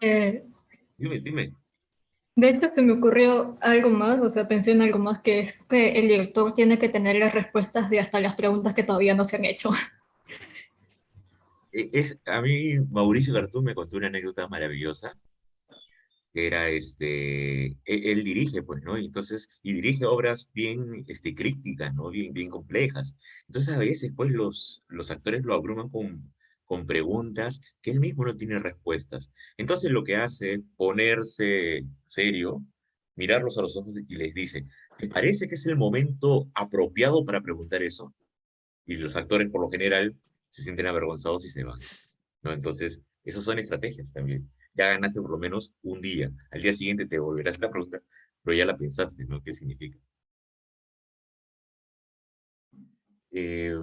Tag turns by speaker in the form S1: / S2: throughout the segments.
S1: Eh,
S2: Dime, dime.
S1: de hecho, se me ocurrió algo más, o sea, pensé en algo más, que es que el director tiene que tener las respuestas de hasta las preguntas que todavía no se han hecho.
S2: A mí Mauricio Cartún me contó una anécdota maravillosa, que era, él dirige, pues, ¿no? Y entonces, y dirige obras bien, crípticas, ¿no? Bien, bien complejas. Entonces, a veces, pues, los actores lo abruman con preguntas que él mismo no tiene respuestas. Entonces, lo que hace es ponerse serio, mirarlos a los ojos y les dice, ¿te parece que es el momento apropiado para preguntar eso? Y los actores, por lo general, se sienten avergonzados y se van, ¿no? Entonces, esas son estrategias también. Ya ganaste por lo menos un día. Al día siguiente te volverás a hacer la pregunta, pero ya la pensaste, ¿no? ¿Qué significa? Eh,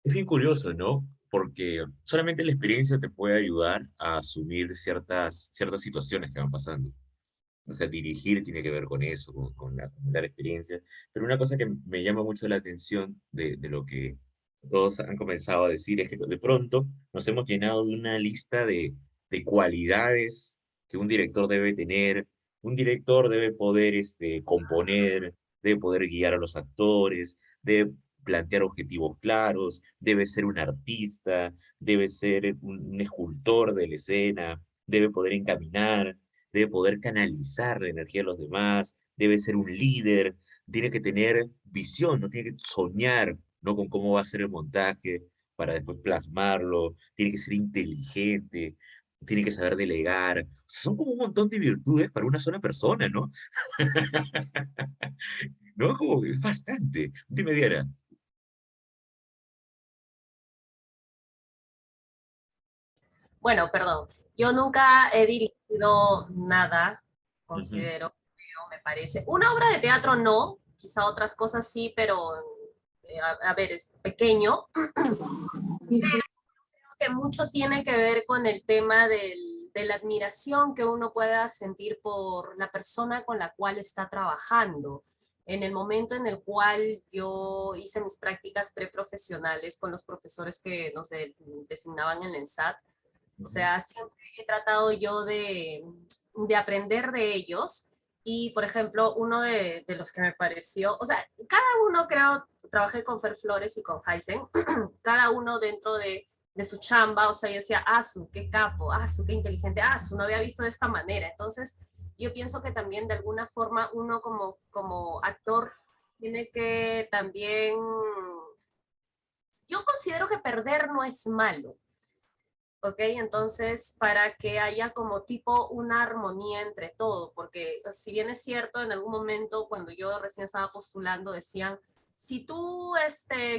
S2: es bien curioso, ¿no? Porque solamente la experiencia te puede ayudar a asumir ciertas situaciones que van pasando. O sea, dirigir tiene que ver con eso, con acumular experiencia. Pero una cosa que me llama mucho la atención de lo que todos han comenzado a decir es que de pronto nos hemos llenado de una lista de cualidades que un director debe tener. Un director debe poder componer, debe poder guiar a los actores, debe plantear objetivos claros, debe ser un artista, debe ser un escultor de la escena, debe poder encaminar, debe poder canalizar la energía de los demás, debe ser un líder, tiene que tener visión, no tiene que soñar, ¿no? Con cómo va a ser el montaje para después plasmarlo, tiene que ser inteligente, tiene que saber delegar. Son como un montón de virtudes para una sola persona, ¿no? ¿No? Como que es bastante. Dime, Diana.
S3: Bueno, perdón, yo nunca he dirigido nada,
S2: Ujú.
S3: considero, creo, me parece. Una obra de teatro no, quizá otras cosas sí, pero a ver, es pequeño, que mucho tiene que ver con el tema de la admiración que uno pueda sentir por la persona con la cual está trabajando. En el momento en el cual yo hice mis prácticas preprofesionales con los profesores que nos designaban en el ENSAT, o
S2: Ujú.
S3: sea, siempre he tratado yo de aprender de ellos. Y, por ejemplo, uno de los que me pareció, o sea, cada uno creo, trabajé con Fer Flores y con Heisen, cada uno dentro de su chamba, o sea, yo decía, Asu, qué capo, Asu, qué inteligente, Asu, no había visto de esta manera. Entonces, yo pienso que también de alguna forma uno como actor tiene que también, yo considero que perder no es malo, ¿ok? Entonces, para que haya como tipo una armonía entre todo, porque si bien es cierto, en algún momento cuando yo recién estaba postulando decían, si tú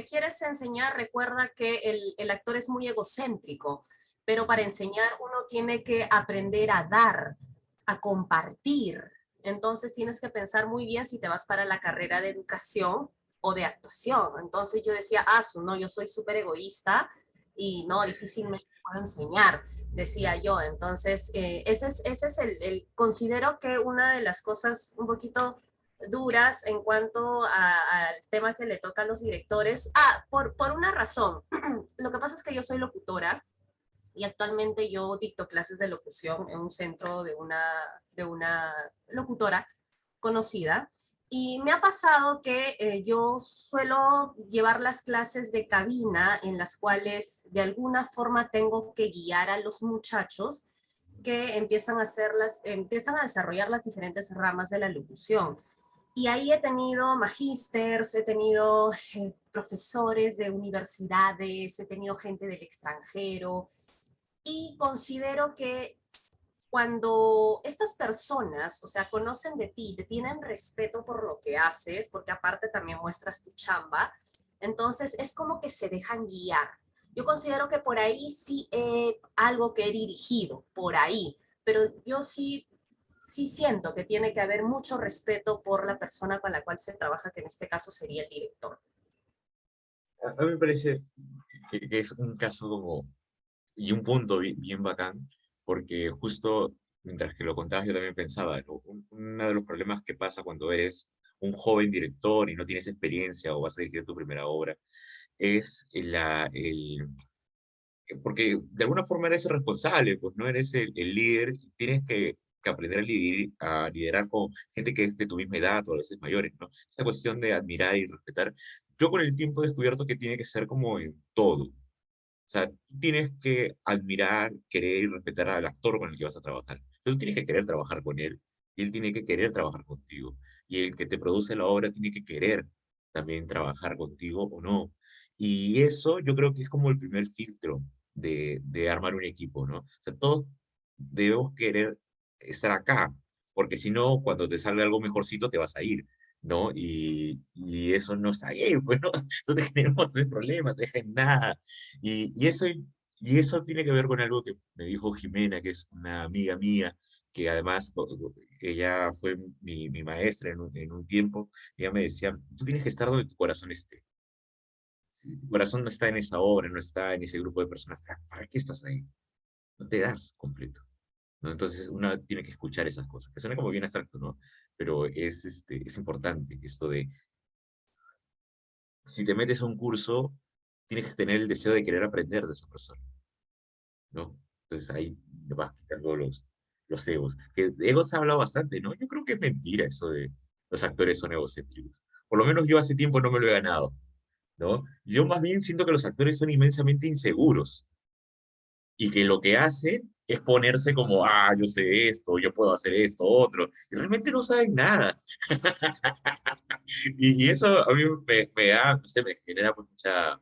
S3: quieres enseñar, recuerda que el actor es muy egocéntrico, pero para enseñar uno tiene que aprender a dar, a compartir. Entonces tienes que pensar muy bien si te vas para la carrera de educación o de actuación. Entonces yo decía, no, yo soy súper egoísta y no, difícilmente puedo enseñar, decía yo. Entonces, ese es considero que una de las cosas un poquito duras en cuanto al tema que le toca a los directores. Por una razón. Lo que pasa es que yo soy locutora y actualmente yo dicto clases de locución en un centro de una locutora conocida. Y me ha pasado que yo suelo llevar las clases de cabina en las cuales de alguna forma tengo que guiar a los muchachos que empiezan a desarrollar las diferentes ramas de la locución. Y ahí he tenido magísters, he tenido profesores de universidades, he tenido gente del extranjero, y considero que cuando estas personas, o sea, conocen de ti, te tienen respeto por lo que haces, porque aparte también muestras tu chamba, entonces es como que se dejan guiar. Yo considero que por ahí sí algo que he dirigido, por ahí, pero yo sí siento que tiene que haber mucho respeto por la persona con la cual se trabaja, que en este caso sería el director.
S2: A mí me parece que es un caso como y un punto bien bacán, porque justo mientras que lo contabas yo también pensaba, ¿no? Uno de los problemas que pasa cuando eres un joven director y no tienes experiencia o vas a dirigir tu primera obra, es porque de alguna forma eres el responsable, pues no eres el líder, y tienes que aprender a liderar con gente que es de tu misma edad o a veces mayores, ¿no? Esta cuestión de admirar y respetar. Yo con el tiempo he descubierto que tiene que ser como en todo. O sea, tú tienes que admirar, querer y respetar al actor con el que vas a trabajar. Tú tienes que querer trabajar con él y él tiene que querer trabajar contigo. Y el que te produce la obra tiene que querer también trabajar contigo o no. Y eso yo creo que es como el primer filtro de armar un equipo, ¿no? O sea, todos debemos querer estar acá, porque si no, cuando te salga algo mejorcito, te vas a ir, ¿no? Y eso no está bien, pues, ¿no? Eso te genera un montón de problemas, te deja en nada. Y eso tiene que ver con algo que me dijo Jimena, que es una amiga mía, que además ella fue mi maestra en un tiempo. Ella me decía, tú tienes que estar donde tu corazón esté. Si tu corazón no está en esa obra, no está en ese grupo de personas, ¿para qué estás ahí? No te das completo, ¿no? Entonces uno tiene que escuchar esas cosas, que suena como bien abstracto, ¿no? Pero es importante esto de, si te metes a un curso, tienes que tener el deseo de querer aprender de esa persona, ¿no? Entonces ahí le vas quitando los egos. Que de egos se ha hablado bastante, ¿no? Yo creo que es mentira eso de los actores son egocéntricos. Por lo menos yo hace tiempo no me lo he ganado, ¿no? Yo más bien siento que los actores son inmensamente inseguros y que lo que hacen es ponerse como, yo sé esto, yo puedo hacer esto, otro, y realmente no saben nada. Y eso a mí me da, no sé, me genera pues mucha,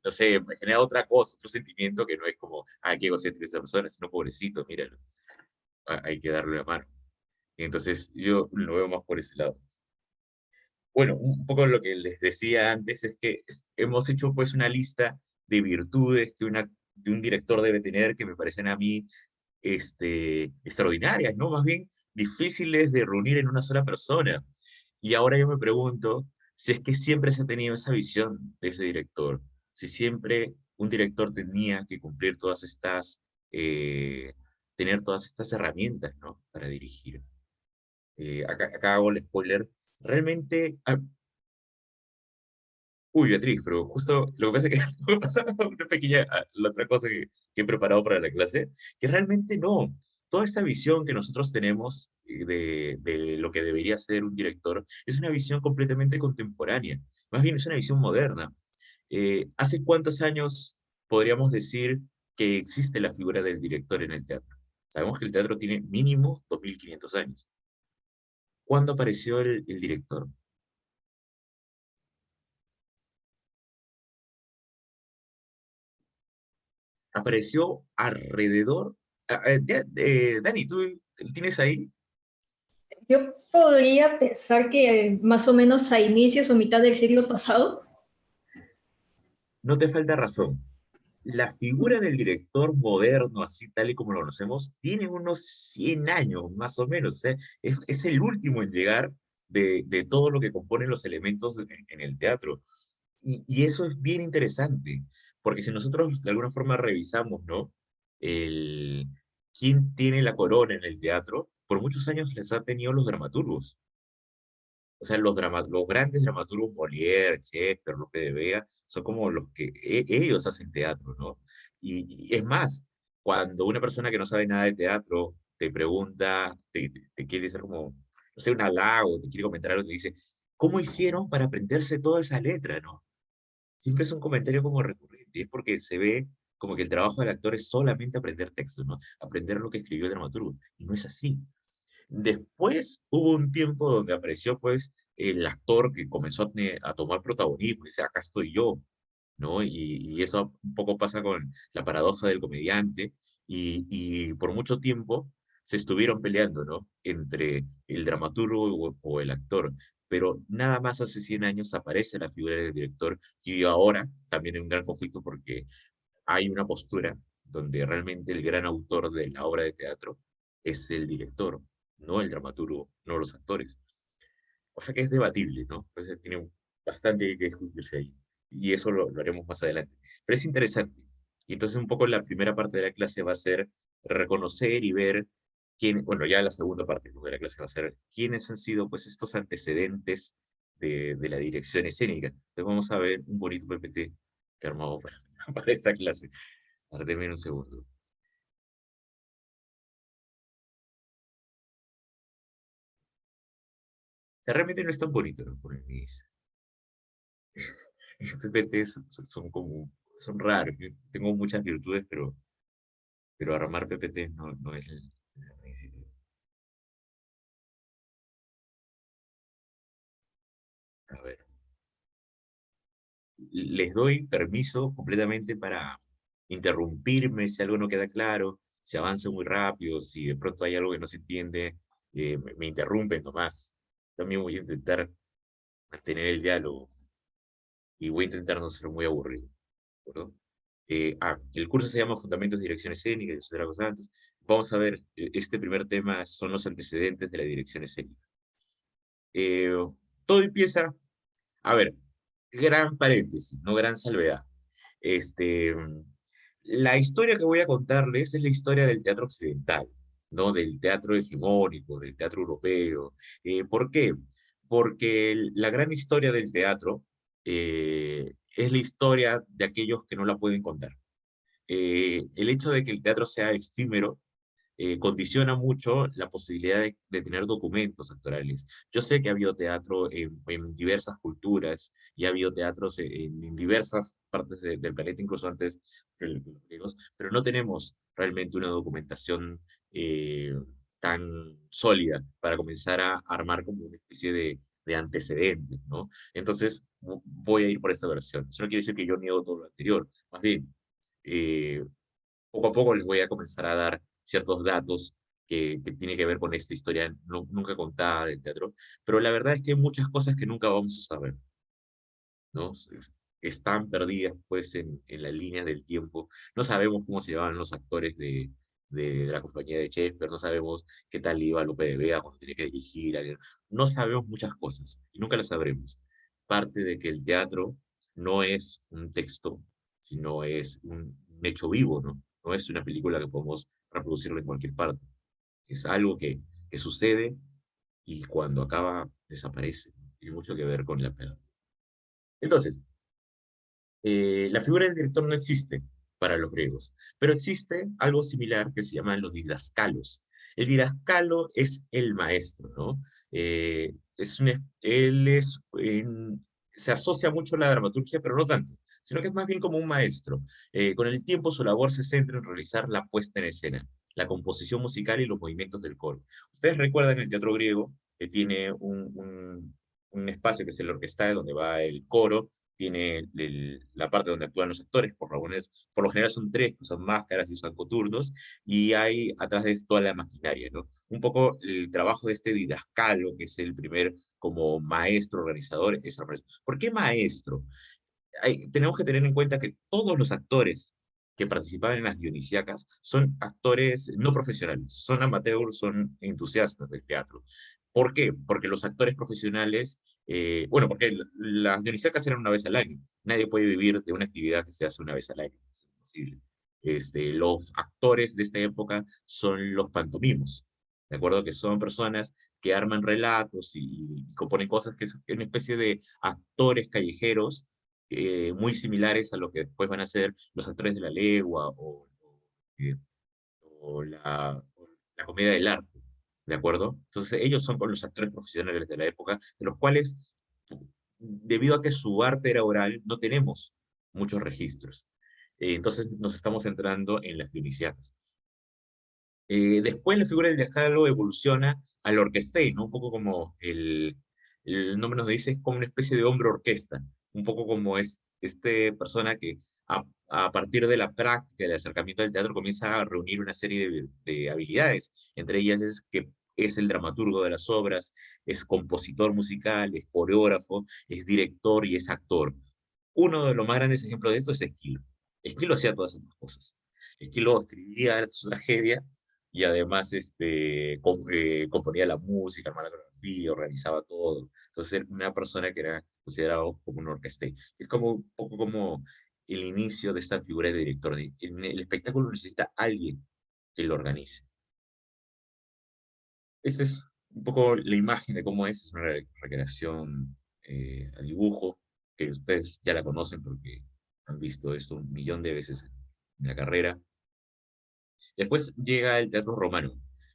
S2: no sé, me genera otra cosa, otro sentimiento que no es como, qué egocéntrica esa persona, sino pobrecito, míralo, hay que darle la mano. Y entonces yo lo veo más por ese lado. Bueno, un poco lo que les decía antes es que hemos hecho pues una lista de virtudes que un director debe tener, que me parecen a mí extraordinarias, ¿no? Más bien difíciles de reunir en una sola persona. Y ahora yo me pregunto si es que siempre se ha tenido esa visión de ese director, si siempre un director tenía que cumplir eh, tener todas estas herramientas, ¿no? Para dirigir. Acá hago el spoiler. Realmente, uy, Beatriz, pero justo lo que pasa es que me pasa una pequeña, la otra cosa que he preparado para la clase, que realmente no. Toda esta visión que nosotros tenemos de lo que debería ser un director es una visión completamente contemporánea. Más bien es una visión moderna. ¿Hace cuántos años podríamos decir que existe la figura del director en el teatro? Sabemos que el teatro tiene mínimo 2500 años. ¿Cuándo apareció el director? Apareció alrededor. Dani, ¿tú tienes ahí?
S1: Yo podría pensar que más o menos a inicios o mitad del siglo pasado.
S2: No te falta razón. La figura del director moderno, así tal y como lo conocemos, tiene unos 100 años, más o menos. O sea, es el último en llegar de todo lo que componen los elementos en el teatro. Y eso es bien interesante, porque si nosotros de alguna forma revisamos, ¿no? El, ¿Quién tiene la corona en el teatro? Por muchos años les han tenido los dramaturgos. O sea, los grandes dramaturgos, Molière, Shakespeare, Lope de Vega, son como los que ellos hacen teatro, ¿no? Y es más, cuando una persona que no sabe nada de teatro te pregunta, te quiere hacer como, no sé, un halago, te quiere comentar algo, te dice, ¿cómo hicieron para aprenderse toda esa letra, no? Siempre es un comentario como recurrente, es porque se ve como que el trabajo del actor es solamente aprender textos, ¿no? Aprender lo que escribió el dramaturgo, y no es así. Después hubo un tiempo donde apareció pues el actor que comenzó a tomar protagonismo y dice, acá estoy yo, ¿no? Y eso un poco pasa con la paradoja del comediante y por mucho tiempo se estuvieron peleando, ¿no? Entre el dramaturgo o el actor. Pero nada más hace 100 años aparece la figura del director y ahora también hay un gran conflicto porque hay una postura donde realmente el gran autor de la obra de teatro es el director, no el dramaturgo, no los actores. O sea que es debatible, ¿no? Entonces tiene bastante que discutirse ahí. Y eso lo haremos más adelante. Pero es interesante. Y entonces un poco la primera parte de la clase va a ser reconocer y ver bueno, ya la segunda parte de la clase va a ser quiénes han sido pues estos antecedentes de la dirección escénica. Entonces vamos a ver un bonito PPT que armamos para esta clase. A ver, denme un segundo. O sea, realmente no es tan bonito, ¿no? Por el inicio. Los PPTs son como, son raros. Yo tengo muchas virtudes, pero armar PPTs no es el principio. A ver, les doy permiso completamente para interrumpirme si algo no queda claro, si avanzo muy rápido, si de pronto hay algo que no se entiende, me interrumpen nomás. También voy a intentar mantener el diálogo y voy a intentar no ser muy aburrido. ¿De acuerdo? El curso se llama Fundamentos de Dirección Escénica, yo soy Drago Santos. Vamos a ver, este primer tema son los antecedentes de la dirección escénica. Eh, Todo empieza, a ver, gran paréntesis, no gran salvedad. Este, la historia que voy a contarles es la historia del teatro occidental, ¿no? Del teatro hegemónico, del teatro europeo. ¿Por qué? Porque la gran historia del teatro es la historia de aquellos que no la pueden contar. El hecho de que el teatro sea efímero condiciona mucho la posibilidad de tener documentos actorales. Yo sé que ha habido teatro en diversas culturas y ha habido teatros en diversas partes del planeta, incluso antes que los griegos, pero no tenemos realmente una documentación tan sólida para comenzar a armar como una especie de antecedentes, ¿no? Entonces, voy a ir por esta versión. Eso no quiere decir que yo niego todo lo anterior, más bien, eh, poco a poco les voy a comenzar a dar ciertos datos que tienen que ver con esta historia nunca contada del teatro, pero la verdad es que hay muchas cosas que nunca vamos a saber, ¿no? Están perdidas pues en las líneas del tiempo. No sabemos cómo se llamaban los actores de la compañía de Shakespeare, no sabemos qué tal iba Lope de Vega cuando tenía que dirigir, no sabemos muchas cosas y nunca las sabremos. Parte de que el teatro no es un texto, sino es un hecho vivo, ¿no? No es una película que podemos reproducirlo en cualquier parte. Es algo que sucede y cuando acaba desaparece. Tiene mucho que ver con la pérdida. Entonces, la figura del director no existe para los griegos, pero existe algo similar que se llaman los didascalos. El didascalo es el maestro, ¿no? Él se asocia mucho a la dramaturgia, pero no tanto, sino que es más bien como un maestro. Con el tiempo su labor se centra en realizar la puesta en escena, la composición musical y los movimientos del coro. Ustedes recuerdan el teatro griego que tiene un espacio que es el orquestal, donde va el coro, tiene la parte donde actúan los actores, por lo general son tres, que usan máscaras y usan coturnos, y hay atrás de esto toda la maquinaria, ¿no? Un poco el trabajo de este didascalo, que es el primer como maestro organizador, es ¿por qué maestro? Tenemos que tener en cuenta que todos los actores que participaban en las Dionisíacas son actores no profesionales, son amateurs, son entusiastas del teatro. ¿Por qué? Porque los actores profesionales, bueno, porque las Dionisíacas eran una vez al año. Nadie puede vivir de una actividad que se hace una vez al año. Es imposible. Los actores de esta época son los pantomimos, ¿de acuerdo? Que son personas que arman relatos y componen cosas que es una especie de actores callejeros muy similares a lo que después van a ser los actores de la legua eh, o la comedia del arte, ¿de acuerdo? Entonces ellos son con los actores profesionales de la época, de los cuales, debido a que su arte era oral, no tenemos muchos registros. Entonces nos estamos centrando en las dionisianas. Después la figura del diálogo evoluciona al orquestel, ¿no? Un poco como el nombre nos dice, es como una especie de hombre orquesta, un poco como es persona que a partir de la práctica, del acercamiento al teatro, comienza a reunir una serie de habilidades, entre ellas es que es el dramaturgo de las obras, es compositor musical, es coreógrafo, es director y es actor. Uno de los más grandes ejemplos de esto es Esquilo. Esquilo hacía todas estas cosas. Esquilo escribía su tragedia y además componía la música, armaba la coreografía, organizaba todo. Entonces era una persona que era considerado como un orquestel. Es como un poco como el inicio de esta figura de director. En el espectáculo necesita alguien que lo organice. Esta es un poco la imagen de cómo es una recreación a dibujo, que ustedes ya la conocen porque han visto esto un millón de veces en la carrera. Después llega el teatro romano.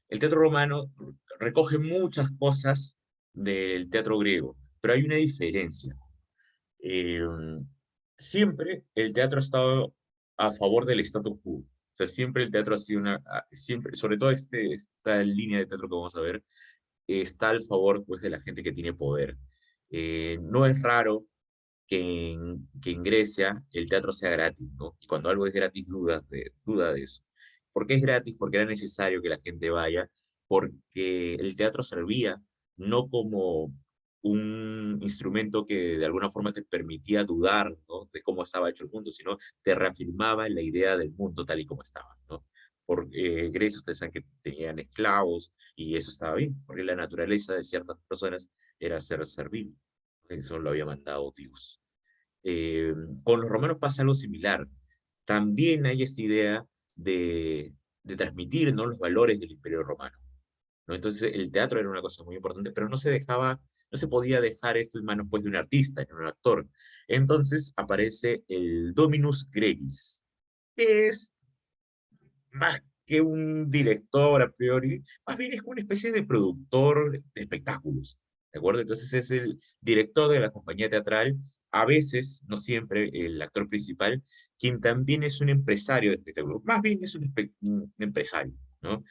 S2: El teatro romano recoge muchas cosas del teatro griego, pero hay una diferencia. Eh, Siempre el teatro ha estado a favor del status quo. O sea, siempre el teatro ha sido siempre, sobre todo esta línea de teatro que vamos a ver, está al favor pues, de la gente que tiene poder. No es raro que en Grecia el teatro sea gratis, ¿no? Y cuando algo es gratis, duda de eso. ¿Por qué es gratis? Porque era necesario que la gente vaya, porque el teatro servía no como un instrumento que de alguna forma te permitía dudar, ¿no? De cómo estaba hecho el mundo, sino te reafirmaba en la idea del mundo tal y como estaba, ¿no? Porque Grecia, ustedes saben que tenían esclavos y eso estaba bien, porque la naturaleza de ciertas personas era ser servil. Eso lo había mandado Dios. Eh, con los romanos pasa algo similar. También hay esta idea de transmitir, ¿no? Los valores del Imperio Romano, ¿no? Entonces el teatro era una cosa muy importante, pero no se podía dejar esto en manos pues, de un artista, de un actor. Entonces aparece el Dominus Gregis, que es más que un director a priori, más bien es como una especie de productor de espectáculos, ¿de acuerdo? Entonces es el director de la compañía teatral, a veces, no siempre, el actor principal, quien también es un empresario de espectáculos, más bien es un empresario, ¿no?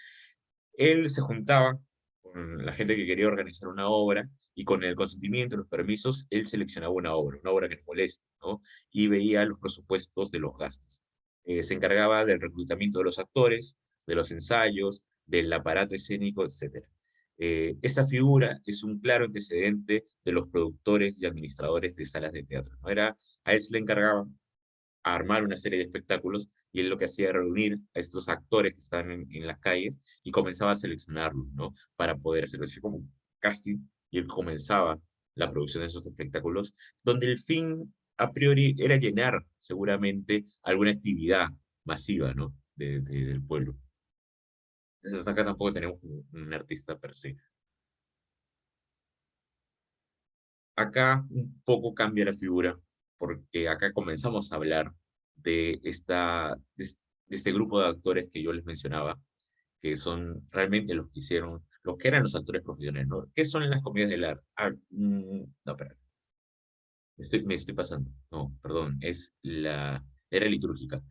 S2: Él se juntaba con la gente que quería organizar una obra y con el consentimiento y los permisos, él seleccionaba una obra que le moleste, ¿no? Y veía los presupuestos de los gastos. Se encargaba del reclutamiento de los actores, de los ensayos, del aparato escénico, etc. Esta figura es un claro antecedente de los productores y administradores de salas de teatro, ¿no? A él se le encargaba a armar una serie de espectáculos y él lo que hacía era reunir a estos actores que están en las calles y comenzaba a seleccionarlos, ¿no? Para poder hacerlo así como un casting y él comenzaba la producción de esos espectáculos, donde el fin a priori era llenar seguramente alguna actividad masiva, ¿no? Del pueblo. Entonces acá tampoco tenemos un artista per se. Acá un poco cambia la figura, porque acá comenzamos a hablar de este grupo de actores que yo les mencionaba, que son realmente los que hicieron, los que eran los actores profesionales, ¿no? ¿Qué son las comedias del arte? No, espera, me estoy pasando. No, perdón, es la era litúrgica.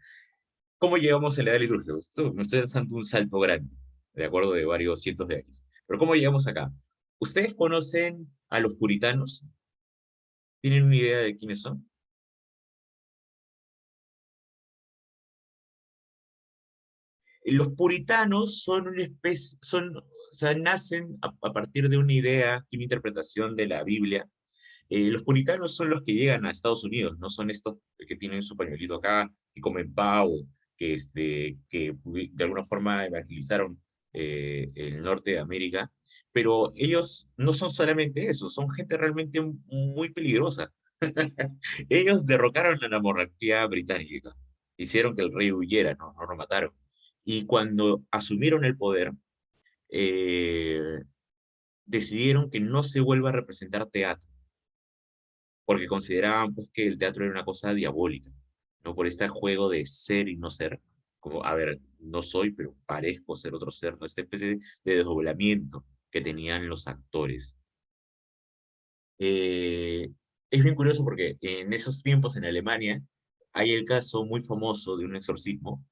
S2: ¿Cómo llegamos a la edad litúrgica? Me estoy dando un salto grande, de acuerdo, de varios cientos de años. Pero ¿cómo llegamos acá? ¿Ustedes conocen a los puritanos? ¿Tienen una idea de quiénes son? Los puritanos son una especie, o sea, nacen a partir de una idea y una interpretación de la Biblia. Los puritanos son los que llegan a Estados Unidos, no son estos que tienen su pañuelito acá, que comen pavo, que de alguna forma evangelizaron el norte de América, pero ellos no son solamente eso, son gente realmente muy peligrosa. Ellos derrocaron a la monarquía británica, hicieron que el rey huyera, no lo mataron. Y cuando asumieron el poder, eh, decidieron que no se vuelva a representar teatro, porque consideraban pues, que el teatro era una cosa diabólica, ¿no? Por este juego de ser y no ser, como, a ver, no soy, pero parezco ser otro ser, ¿no? Esta especie de desdoblamiento que tenían los actores. Eh, es bien curioso porque en esos tiempos en Alemania hay el caso muy famoso de un exorcismo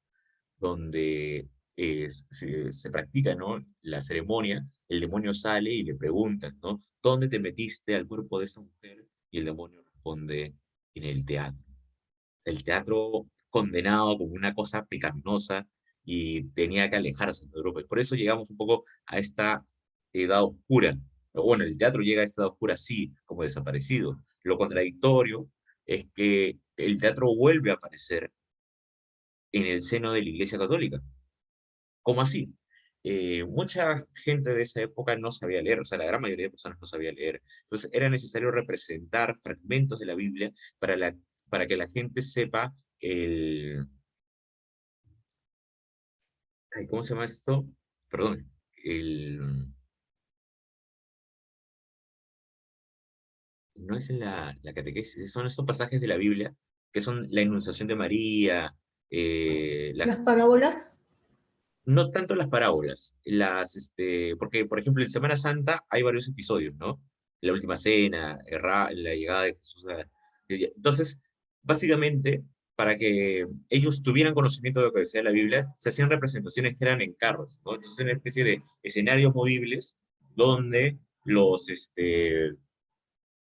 S2: donde se practica, ¿no? La ceremonia, el demonio sale y le preguntan, ¿no? ¿Dónde te metiste al cuerpo de esa mujer? Y el demonio responde, en el teatro. El teatro condenado como una cosa pecaminosa y tenía que alejarse de Europa. Y por eso llegamos un poco a esta edad oscura. Pero bueno, el teatro llega a esta edad oscura así, como desaparecido. Lo contradictorio es que el teatro vuelve a aparecer en el seno de la Iglesia Católica. ¿Cómo así? Mucha gente de esa época no sabía leer, o sea, la gran mayoría de personas no sabía leer. Entonces era necesario representar fragmentos de la Biblia para que la gente sepa ay, ¿cómo se llama esto? Perdón, no es en la catequesis, son estos pasajes de la Biblia que son la Enunciación de María,
S1: Las parábolas.
S2: no tanto las parábolas, porque, por ejemplo, en Semana Santa hay varios episodios, ¿no? La última cena, la llegada de Jesús. Entonces, básicamente, para que ellos tuvieran conocimiento de lo que decía la Biblia, se hacían representaciones que eran en carros, ¿no? Entonces, una especie de escenarios movibles donde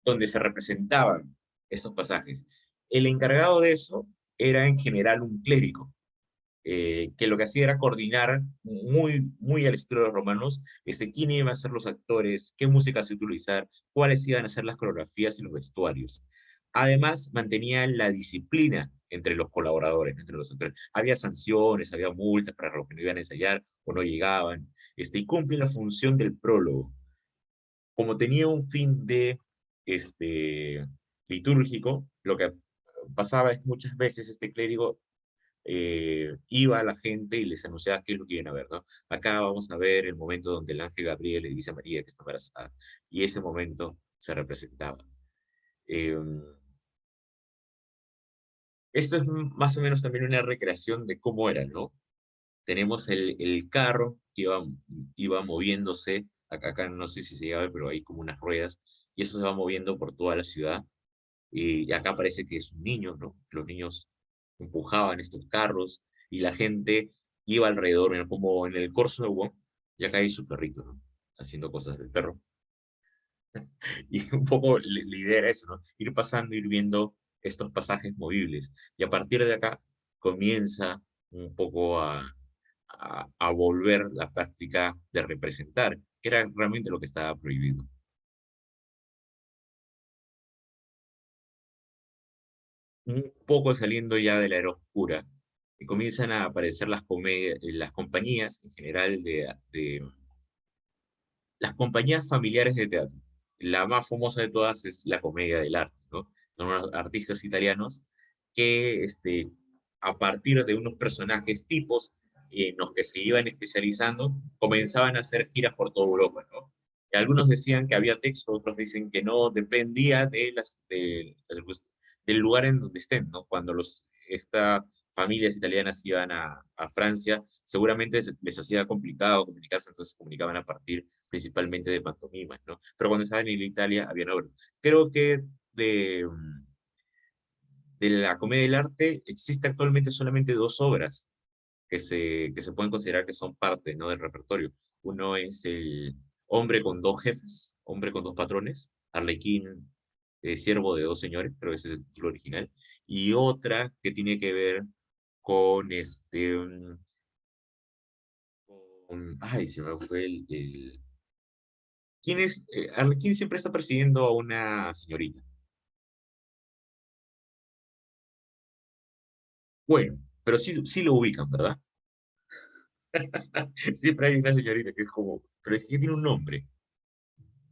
S2: donde se representaban estos pasajes. El encargado de eso era en general un clérigo, que lo que hacía era coordinar muy al estilo de los romanos, quién iba a ser los actores, qué música se iba a utilizar, cuáles iban a ser las coreografías y los vestuarios. Además, mantenía la disciplina entre los colaboradores, entre los actores. Había sanciones, había multas para los que no iban a ensayar o no llegaban, y cumple la función del prólogo. Como tenía un fin de litúrgico, lo que pasaba es que muchas veces este clérigo iba a la gente y les anunciaba qué es lo que iban a ver, ¿no? Acá vamos a ver el momento donde el ángel Gabriel le dice a María que está embarazada, y ese momento se representaba. Eh, Esto es más o menos también una recreación de cómo era, ¿no? Tenemos el carro que iba moviéndose, acá no sé si se llega a ver, pero hay como unas ruedas, y eso se va moviendo por toda la ciudad, y acá parece que es un niño, ¿no? Los niños empujaban estos carros y la gente iba alrededor, mira, como en el Corso de Wong, y acá hay su perrito, ¿no? Haciendo cosas del perro. Y un poco la idea era eso, ¿no? Ir pasando, ir viendo estos pasajes movibles. Y a partir de acá comienza un poco a volver la práctica de representar, que era realmente lo que estaba prohibido. Un poco saliendo ya de la era oscura, y comienzan a aparecer las compañías en general las compañías familiares de teatro. La más famosa de todas es la Comedia del Arte, ¿no? Son unos artistas italianos que a partir de unos personajes tipos en los que se iban especializando, comenzaban a hacer giras por toda Europa, ¿no? Y algunos decían que había texto, otros dicen que no, dependía del lugar en donde estén, ¿no? Cuando estas familias italianas iban a Francia, seguramente les hacía complicado comunicarse, entonces se comunicaban a partir principalmente de pantomimas, ¿no? Pero cuando estaban en Italia habían obras. Creo que de la Comedia del Arte existe actualmente solamente dos obras que se pueden considerar que son parte, ¿no?, del repertorio. Uno es el Hombre con dos jefes, Hombre con dos patrones, Arlequín, Siervo de dos señores, creo que ese es el título original, y otra que tiene que ver con ay, se me fue ¿quién es? Arlequín siempre está persiguiendo a una señorita. Bueno, pero sí lo ubican, ¿verdad? Siempre hay una señorita que es como, pero es que tiene un nombre,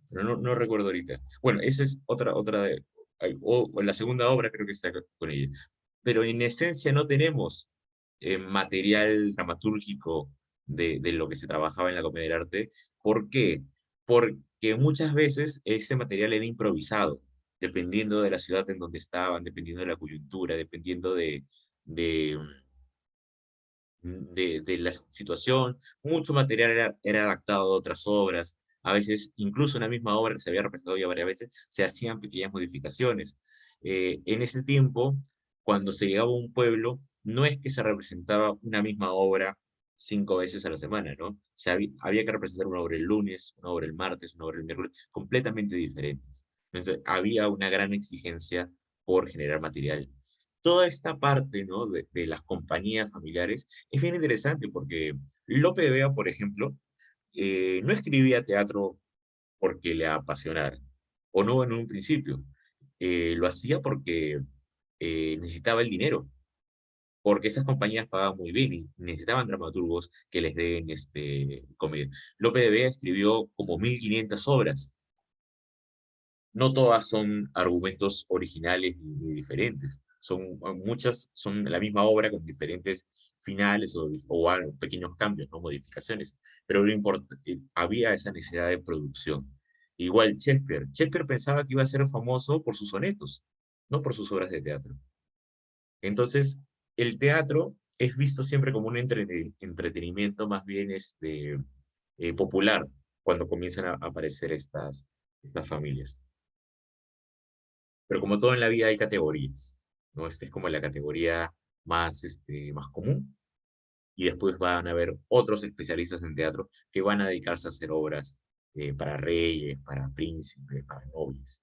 S2: pero no recuerdo ahorita. Bueno, esa es otra o la segunda obra creo que está con ella. Pero en esencia no tenemos material dramatúrgico de lo que se trabajaba en la Comedia del Arte. ¿Por qué? Porque muchas veces ese material era improvisado, dependiendo de la ciudad en donde estaban, dependiendo de la coyuntura, dependiendo de, de la situación. Mucho material era adaptado de otras obras. A veces, incluso en la misma obra que se había representado ya varias veces, se hacían pequeñas modificaciones. En ese tiempo, cuando se llegaba a un pueblo, no es que se representaba una misma obra 5 veces a la semana, ¿no? Había que representar una obra el lunes, una obra el martes, una obra el miércoles, completamente diferentes. Entonces, había una gran exigencia por generar material. Toda esta parte, ¿no?, de las compañías familiares es bien interesante porque Lope de Vega, por ejemplo, no escribía teatro porque le apasionara, o no en un principio. Lo hacía porque necesitaba el dinero, porque esas compañías pagaban muy bien y necesitaban dramaturgos que les den comedia. Lope de Vega escribió como 1500 obras. No todas son argumentos originales ni diferentes. Muchas son la misma obra con diferentes finales o pequeños cambios, ¿no?, modificaciones. Pero había esa necesidad de producción. Igual Shakespeare. Shakespeare pensaba que iba a ser famoso por sus sonetos, no por sus obras de teatro. Entonces, el teatro es visto siempre como un entretenimiento más bien popular cuando comienzan a aparecer estas familias. Pero como todo en la vida hay categorías, ¿no? Esta es como la categoría más común, y después van a haber otros especialistas en teatro que van a dedicarse a hacer obras para reyes, para príncipes, para nobles.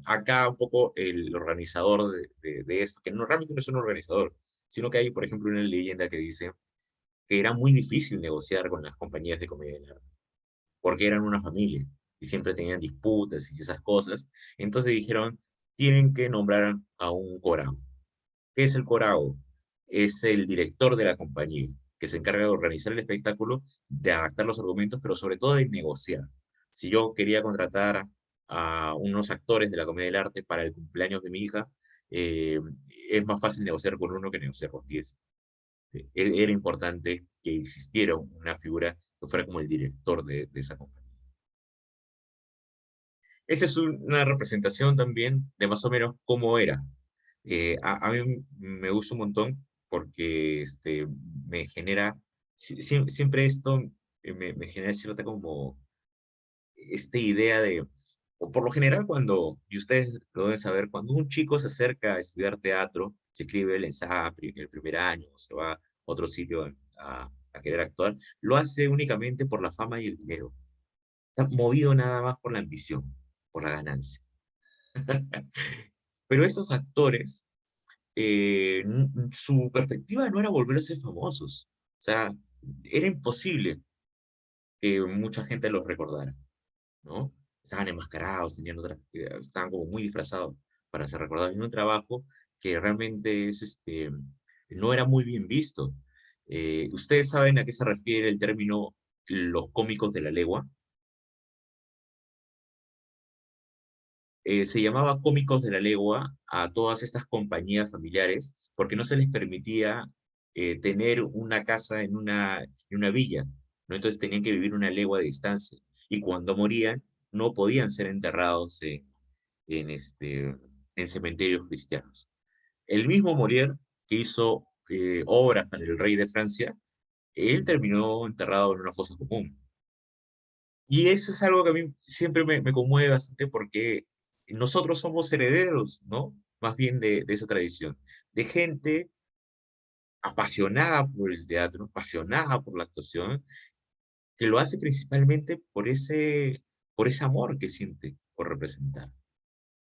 S2: Acá un poco el organizador de esto, que no, realmente no es un organizador, sino que hay, por ejemplo, una leyenda que dice que era muy difícil negociar con las compañías de comedia del arte, porque eran una familia y siempre tenían disputas y esas cosas. Entonces dijeron, tienen que nombrar a un corao. ¿Qué es el corao? Es el director de la compañía, que se encarga de organizar el espectáculo, de adaptar los argumentos, pero sobre todo de negociar. Si yo quería contratar a unos actores de la comedia del arte para el cumpleaños de mi hija, eh, es más fácil negociar con uno que negociar con 10. Era importante que existiera una figura que fuera como el director de esa compañía. Esa es una representación también de más o menos cómo era. A mí me gusta un montón porque me genera, siempre esto me genera cierta como, esta idea de, o por lo general cuando, y ustedes lo deben saber, cuando un chico se acerca a estudiar teatro, se escribe el ensayo el primer año, o se va a otro sitio a querer actuar, lo hace únicamente por la fama y el dinero. Está movido nada más por la ambición, por la ganancia. Pero esos actores, su perspectiva no era volverse famosos. O sea, era imposible que mucha gente los recordara, ¿no? Estaban enmascarados, estaban como muy disfrazados para ser recordados en un trabajo que realmente no era muy bien visto. ¿Ustedes saben a qué se refiere el término los cómicos de la legua? Se llamaba cómicos de la legua a todas estas compañías familiares porque no se les permitía tener una casa en una villa, ¿no? Entonces tenían que vivir una legua de distancia. Y cuando morían, no podían ser enterrados en cementerios cristianos. El mismo Molière, que hizo obras para el rey de Francia, él terminó enterrado en una fosa común. Y eso es algo que a mí siempre me conmueve bastante porque nosotros somos herederos, ¿no? Más bien de esa tradición, de gente apasionada por el teatro, apasionada por la actuación, que lo hace principalmente por ese amor que siente por representar,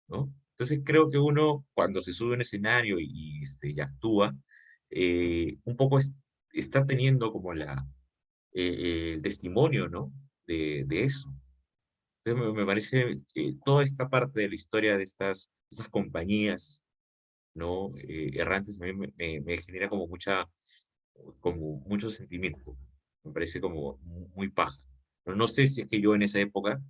S2: ¿no? Entonces creo que uno, cuando se sube a un escenario y actúa, un poco está teniendo como el testimonio, ¿no? De eso. Entonces me parece toda esta parte de la historia de estas compañías, ¿no? Errantes, a mí me genera como mucho sentimiento. Me parece como muy paja. Pero no sé si es que yo en esa época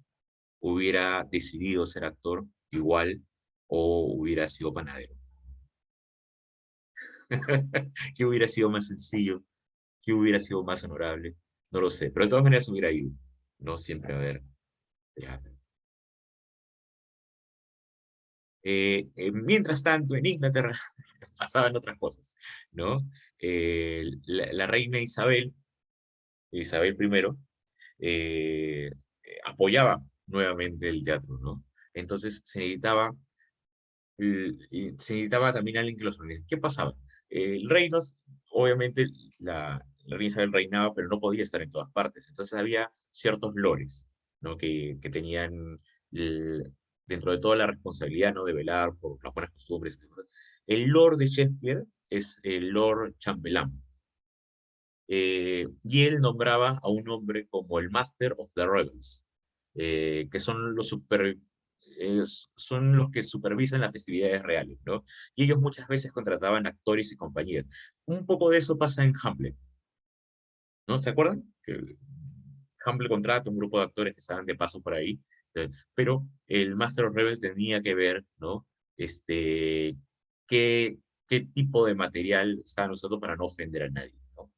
S2: hubiera decidido ser actor igual o hubiera sido panadero. ¿Qué hubiera sido más sencillo? ¿Qué hubiera sido más honorable? No lo sé, pero de todas maneras hubiera ido. No siempre a ver teatro. Mientras tanto, en Inglaterra pasaban otras cosas, ¿no? La reina Isabel I, apoyaba nuevamente el teatro, ¿no? Entonces se necesitaba también alguien que los organice. ¿Qué pasaba? El reino, obviamente, la reina Isabel reinaba, pero no podía estar en todas partes. Entonces había ciertos lores, ¿no? Que tenían dentro de toda la responsabilidad, ¿no? De velar por las buenas costumbres. El lord de Shakespeare es el Lord Chambelán. Y él nombraba a un hombre como el Master of the Revels, que son los que supervisan las festividades reales, ¿no? Y ellos muchas veces contrataban actores y compañías. Un poco de eso pasa en Hamlet, ¿no? ¿Se acuerdan? Que Hamlet contrata un grupo de actores que estaban de paso por ahí, pero el Master of Rebels tenía que ver, ¿no? Qué, qué tipo de material estaban usando para no ofender a nadie, ¿no?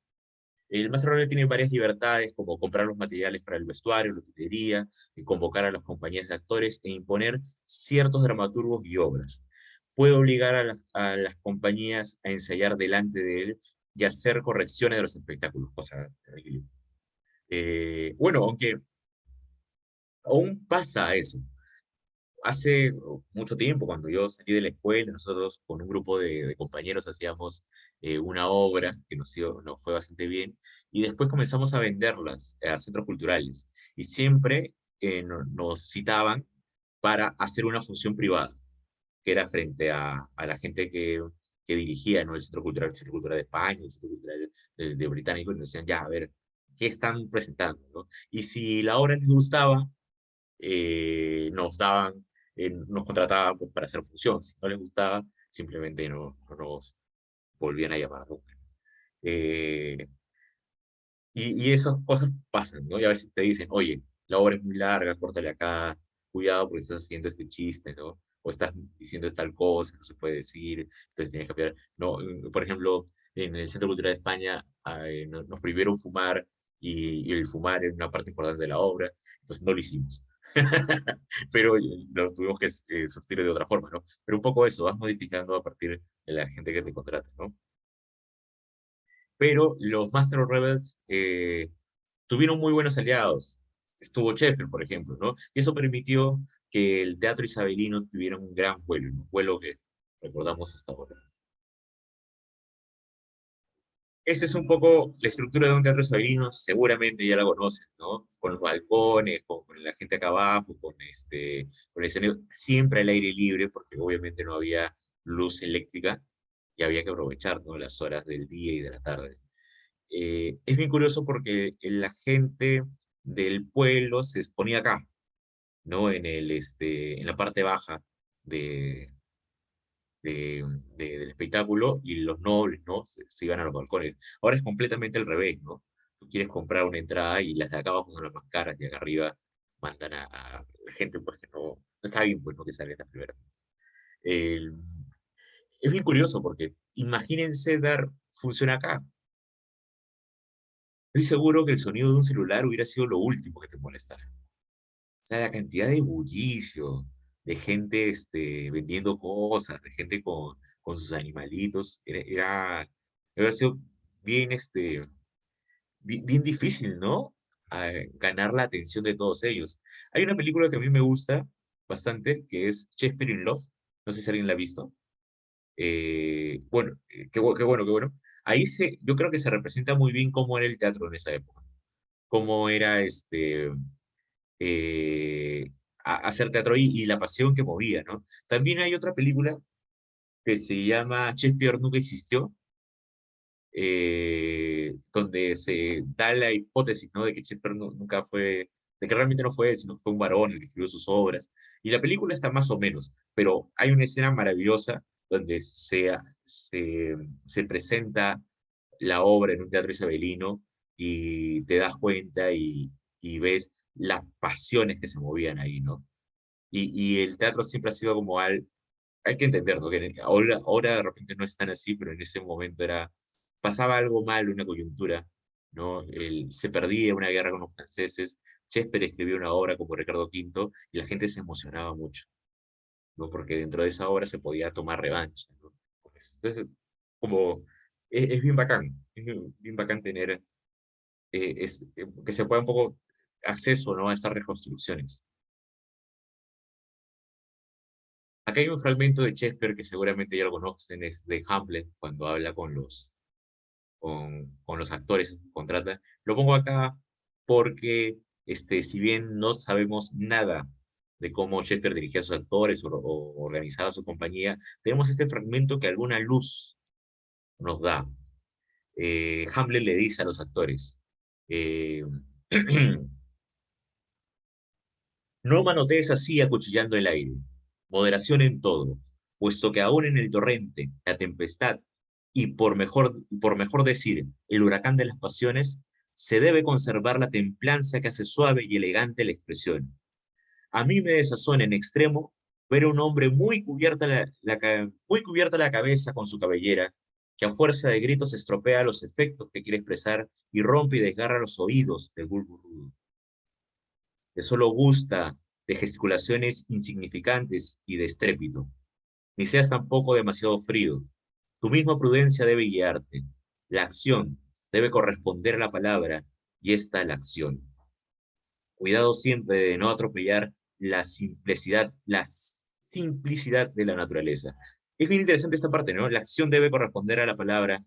S2: El Master Rebels tiene varias libertades, como comprar los materiales para el vestuario, la utilería, y convocar a las compañías de actores e imponer ciertos dramaturgos y obras. puede obligar a las compañías a ensayar delante de él y hacer correcciones de los espectáculos, cosa terrible. Bueno, aunque aún pasa eso. Hace mucho tiempo, cuando yo salí de la escuela, nosotros con un grupo de compañeros hacíamos una obra que nos fue bastante bien, y después comenzamos a venderlas a centros culturales, y siempre nos citaban para hacer una función privada, que era frente a la gente que dirigía, ¿no? El Centro Cultural de España, el Centro Cultural de Británico, y nos decían, ya, a ver, ¿qué están presentando? ¿No? Y si la obra les gustaba, nos daban, nos contrataban pues, para hacer función. Si no les gustaba, simplemente no nos volvían a llamar nunca. Eh, y esas cosas pasan, ¿no? Y a veces te dicen, oye, la obra es muy larga, córtale acá, cuidado porque estás haciendo este chiste, ¿no? O estás diciendo tal cosa, no se puede decir, entonces tienes que cambiar. No, por ejemplo, en el Centro Cultural de España nos prohibieron fumar y el fumar era una parte importante de la obra, entonces no lo hicimos. Pero lo tuvimos que surtir de otra forma, ¿no? Pero un poco eso, vas modificando a partir de la gente que te contrata, ¿no? Pero los Master of Rebels tuvieron muy buenos aliados. Estuvo Sheffield, por ejemplo, ¿no? Y eso permitió que el teatro isabelino tuviera un gran vuelo, un vuelo que recordamos hasta ahora. Esa es un poco la estructura de un teatro isabelino, seguramente ya la conocen, ¿no? Con los balcones, con la gente acá abajo, con el escenario, siempre al aire libre, porque obviamente no había luz eléctrica y había que aprovechar, ¿no? Las horas del día y de la tarde. Es bien curioso porque la gente del pueblo se exponía acá, ¿no? En la parte baja de, del espectáculo, y los nobles, ¿no? Se iban a los balcones. Ahora es completamente al revés, ¿no? Tú quieres comprar una entrada y las de acá abajo son las más caras y acá arriba mandan a la gente pues que no está bien, pues, ¿no? Que salga la primera. El- es bien curioso porque imagínense dar función acá. Estoy seguro que el sonido de un celular hubiera sido lo último que te molestara. O sea, la cantidad de bullicio, de gente vendiendo cosas, de gente con sus animalitos, hubiera sido bien, bien difícil, ¿no? Ganar la atención de todos ellos. Hay una película que a mí me gusta bastante, que es Shakespeare in Love. No sé si alguien la ha visto. Bueno, qué bueno, qué bueno. Yo creo que se representa muy bien cómo era el teatro en esa época. Cómo era hacer teatro ahí y la pasión que movía, ¿no? También hay otra película que se llama Shakespeare nunca existió, donde se da la hipótesis, ¿no? De que Shakespeare nunca fue, de que realmente no fue él, sino que fue un varón el que escribió sus obras. Y la película está más o menos, pero hay una escena maravillosa donde se presenta la obra en un teatro isabelino y te das cuenta y ves las pasiones que se movían ahí, ¿no? Y el teatro siempre ha sido como hay que entenderlo, que ahora de repente no es tan así, pero en ese momento pasaba algo mal, una coyuntura, ¿no? Se perdía una guerra con los franceses, Shakespeare escribió una obra como Ricardo V y la gente se emocionaba mucho, ¿no? Porque dentro de esa obra se podía tomar revancha, ¿no? Entonces, como, es bien bacán, es bien bacán tener, que se pueda un poco acceso, ¿no? A estas reconstrucciones. Acá hay un fragmento de Shakespeare que seguramente ya lo conocen, es de Hamlet, cuando habla con los actores que contrata. Lo pongo acá porque, si bien no sabemos nada de cómo Shakespeare dirigía a sus actores o organizaba su compañía, tenemos este fragmento que alguna luz nos da. Hamlet le dice a los actores, eh, no manotees así acuchillando el aire. Moderación en todo, puesto que aún en el torrente, la tempestad y por mejor decir, el huracán de las pasiones, se debe conservar la templanza que hace suave y elegante la expresión. A mí me desazona en extremo ver a un hombre muy cubierta la cabeza con su cabellera, que a fuerza de gritos estropea los efectos que quiere expresar y rompe y desgarra los oídos del vulgo rudo, que solo gusta de gesticulaciones insignificantes y de estrépito. ni seas tampoco demasiado frío. Tu misma prudencia debe guiarte. La acción debe corresponder a la palabra y esta a la acción. Cuidado siempre de no atropellar la simplicidad de la naturaleza. Es bien interesante esta parte, ¿no? La acción debe corresponder a la palabra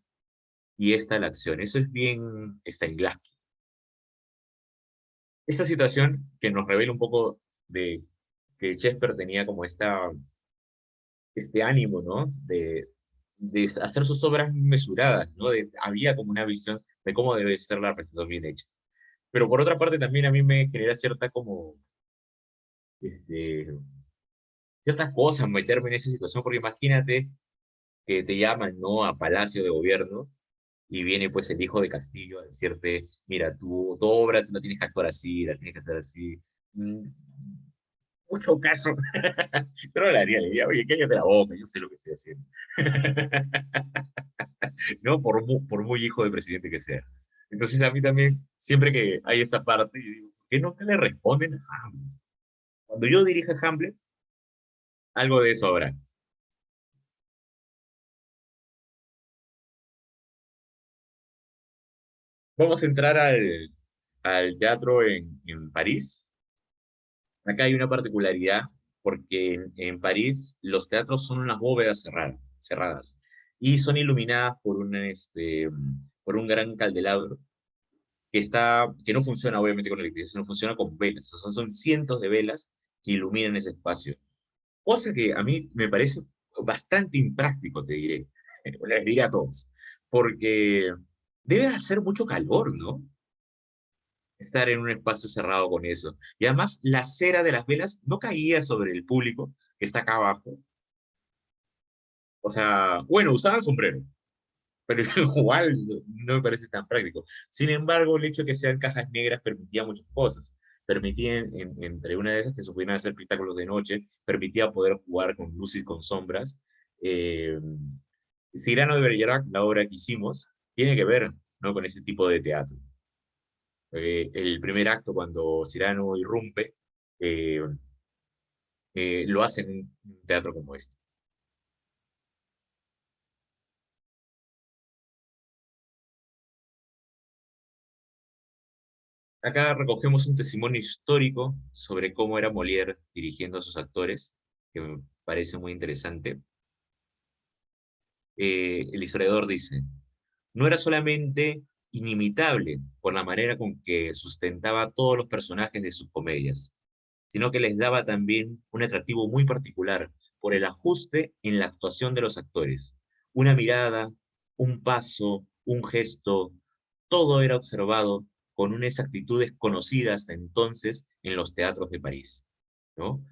S2: y esta a la acción. Eso es bien Stanislavski. Esta situación que nos revela un poco de que Shakespeare tenía como este ánimo, ¿no? De hacer sus obras mesuradas, ¿no? Había como una visión de cómo debe ser la representación bien hecha. Pero por otra parte también a mí me genera cierta como, este, ciertas cosas meterme en esa situación, porque imagínate que te llaman, ¿no? A Palacio de Gobierno, y viene pues el hijo de Castillo a decirte, mira, tu obra tú la tienes que actuar así, la tienes que hacer así. Mm, Mucho caso. Pero le diría, oye, cállate la boca, yo sé lo que estoy haciendo. ¿No? Por muy hijo de presidente que sea. Entonces a mí también, siempre que hay esta parte, yo digo, ¿por qué no le responden a Hamlet? Cuando yo dirija Hamlet, algo de eso habrá. Vamos a entrar al teatro en París. Acá hay una particularidad, porque en París los teatros son unas bóvedas cerradas y son iluminadas por un gran candelabro que no funciona obviamente con electricidad, sino funciona con velas. O sea, son cientos de velas que iluminan ese espacio. Cosa que a mí me parece bastante impráctico, te diré. Les diré a todos. Porque debe hacer mucho calor, ¿no? Estar en un espacio cerrado con eso. Y además, la cera de las velas no caía sobre el público que está acá abajo. O sea, bueno, usaban sombrero, pero igual no me parece tan práctico. Sin embargo, el hecho de que sean cajas negras permitía muchas cosas. Permitía, entre una de esas, que se pudieran hacer espectáculos de noche, permitía poder jugar con luces y con sombras. Eh, Cyrano de Bergerac, la obra que hicimos, tiene que ver, ¿no?, con ese tipo de teatro. El primer acto, cuando Cyrano irrumpe, eh, lo hace en un teatro como este. Acá recogemos un testimonio histórico sobre cómo era Molière dirigiendo a sus actores, que me parece muy interesante. El historiador dice, no era solamente inimitable por la manera con que sustentaba a todos los personajes de sus comedias, sino que les daba también un atractivo muy particular por el ajuste en la actuación de los actores. Una mirada, un paso, un gesto, todo era observado con una exactitud desconocida hasta entonces en los teatros de París, ¿no?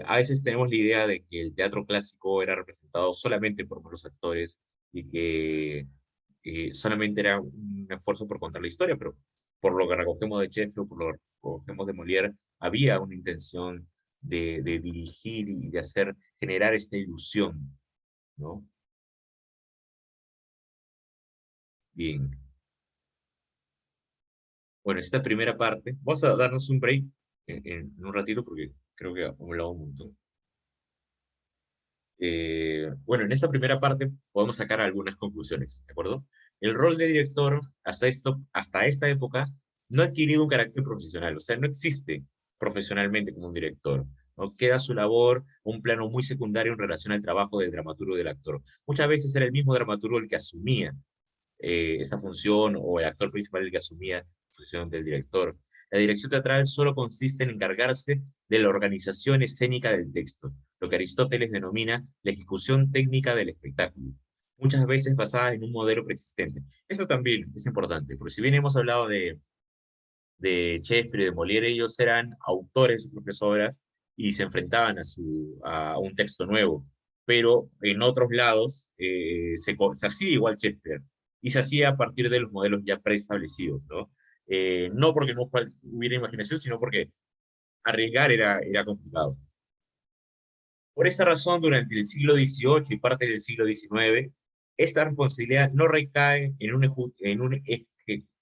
S2: A veces tenemos la idea de que el teatro clásico era representado solamente por los actores y que solamente era un esfuerzo por contar la historia, pero por lo que recogemos de Shakespeare, por lo que recogemos de Molière, había una intención de dirigir y de generar esta ilusión, ¿no? Bien. Bueno, esta primera parte, vamos a darnos un break en un ratito porque creo que hemos hablado un montón. Bueno, en esta primera parte podemos sacar algunas conclusiones, ¿de acuerdo? El rol de director hasta esta época no ha adquirido un carácter profesional, o sea, no existe profesionalmente como un director, ¿no? Queda su labor un plano muy secundario en relación al trabajo del dramaturgo y del actor. Muchas veces era el mismo dramaturgo el que asumía esa función, o el actor principal el que asumía la función del director. La dirección teatral solo consiste en encargarse de la organización escénica del texto, lo que Aristóteles denomina la ejecución técnica del espectáculo, muchas veces basada en un modelo preexistente. Eso también es importante, porque si bien hemos hablado de Shakespeare y de Molière, ellos eran autores de sus propias obras y se enfrentaban a un texto nuevo, pero en otros lados se hacía igual Shakespeare, y se hacía a partir de los modelos ya preestablecidos, ¿no? No porque no hubiera imaginación, sino porque arriesgar era complicado. Por esa razón, durante el siglo XVIII y parte del siglo XIX, esta responsabilidad no recae en un,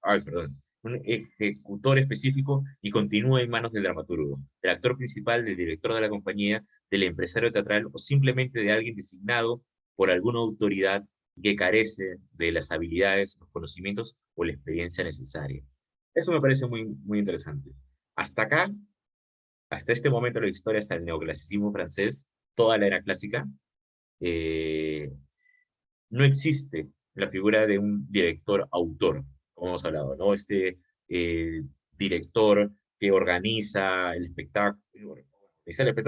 S2: ay, perdón, un ejecutor específico y continúa en manos del dramaturgo, del actor principal, del director de la compañía, del empresario teatral o simplemente de alguien designado por alguna autoridad que carece de las habilidades, los conocimientos o la experiencia necesaria. Eso me parece muy, muy interesante. Hasta acá, hasta este momento de la historia, hasta el neoclasicismo francés, toda la era clásica, eh, no existe la figura de un director-autor, como hemos hablado, ¿no? Eh, director que organiza el espectáculo,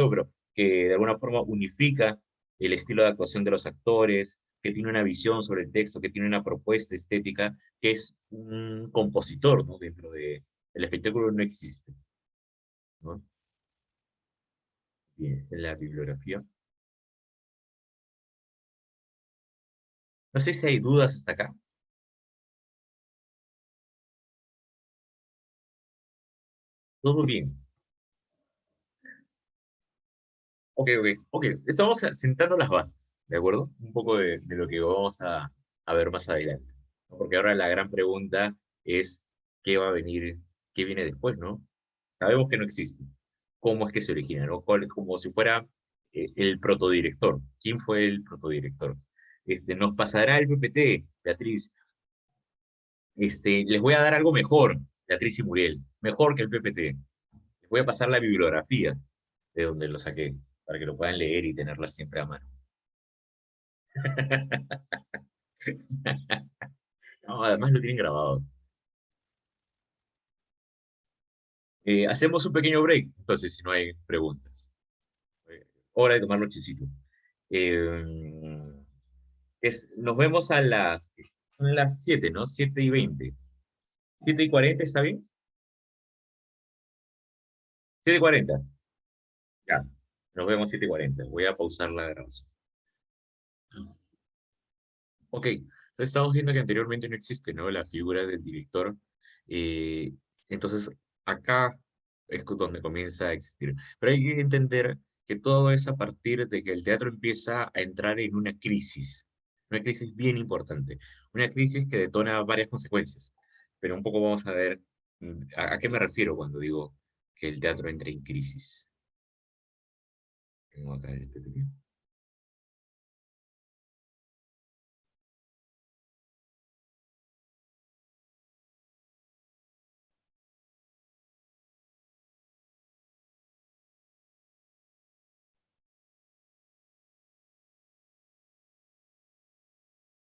S2: pero que de alguna forma unifica el estilo de actuación de los actores, que tiene una visión sobre el texto, que tiene una propuesta estética, que es un compositor, ¿no? Dentro del espectáculo no existe, ¿no? Bien, esta es la bibliografía. No sé si hay dudas hasta acá. Todo bien. Ok. Estamos sentando las bases, ¿de acuerdo? Un poco de lo que vamos a ver más adelante, ¿no? Porque ahora la gran pregunta es, ¿qué va a venir, qué viene después, ¿no? Sabemos que no existe. ¿Cómo es que se origina, no? Como si fuera el protodirector. ¿Quién fue el protodirector? Nos pasará el PPT, Beatriz. Les voy a dar algo mejor, Beatriz y Muriel. Mejor que el PPT. Les voy a pasar la bibliografía de donde lo saqué, para que lo puedan leer y tenerla siempre a mano. No, además lo tienen grabado. Hacemos un pequeño break, entonces, si no hay preguntas. Hora de tomar nochecito. Eh, nos vemos son las 7, ¿no? 7:20. 7:40, ¿está bien? 7:40. Ya. Nos vemos 7:40. Voy a pausar la grabación. Ok. Entonces estamos viendo que anteriormente no existe, ¿no? La figura del director. Eh, entonces, acá es donde comienza a existir. Pero hay que entender que todo es a partir de que el teatro empieza a entrar en una crisis bien importante, una crisis que detona varias consecuencias. Pero un poco vamos a ver a qué me refiero cuando digo que el teatro entra en crisis. Tengo acá el PPT.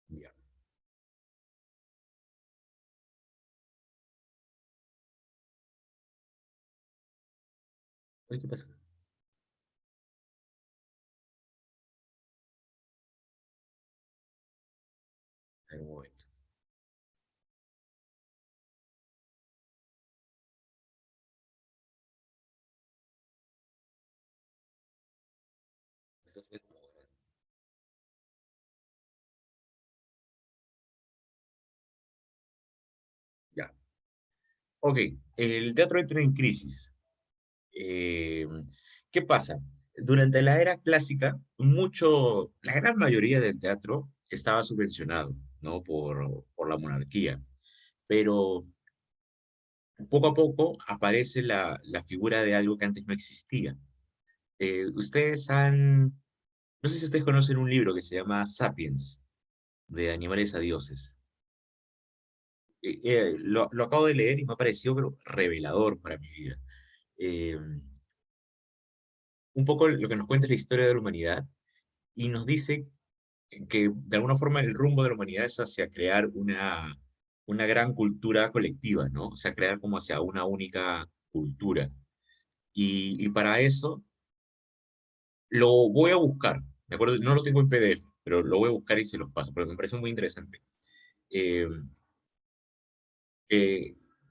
S2: Ya. Oye, ¿qué pasa? En un momento. Ya. Ok, el teatro entra en crisis. Eh, ¿Qué pasa? Durante la era clásica, la gran mayoría del teatro estaba subvencionado, ¿no? Por la monarquía, pero poco a poco aparece la figura de algo que antes no existía. No sé si ustedes conocen un libro que se llama Sapiens, de animales a dioses. Lo acabo de leer y me ha parecido pero revelador para mi vida. Eh, un poco lo que nos cuenta es la historia de la humanidad y nos dice que de alguna forma el rumbo de la humanidad es hacia crear una gran cultura colectiva, ¿no? O sea, crear como hacia una única cultura. Y para eso lo voy a buscar, ¿de acuerdo? No lo tengo en PDF, pero lo voy a buscar y se los paso, porque me parece muy interesante. Eh,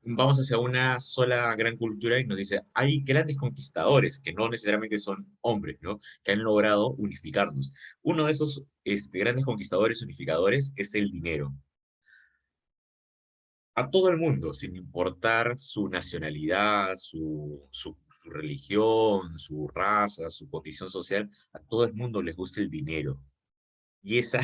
S2: Vamos hacia una sola gran cultura y nos dice, hay grandes conquistadores, que no necesariamente son hombres, ¿no? Que han logrado unificarnos. Uno de esos grandes conquistadores unificadores es el dinero. A todo el mundo, sin importar su nacionalidad, su religión, su raza, su condición social, a todo el mundo les gusta el dinero. y ese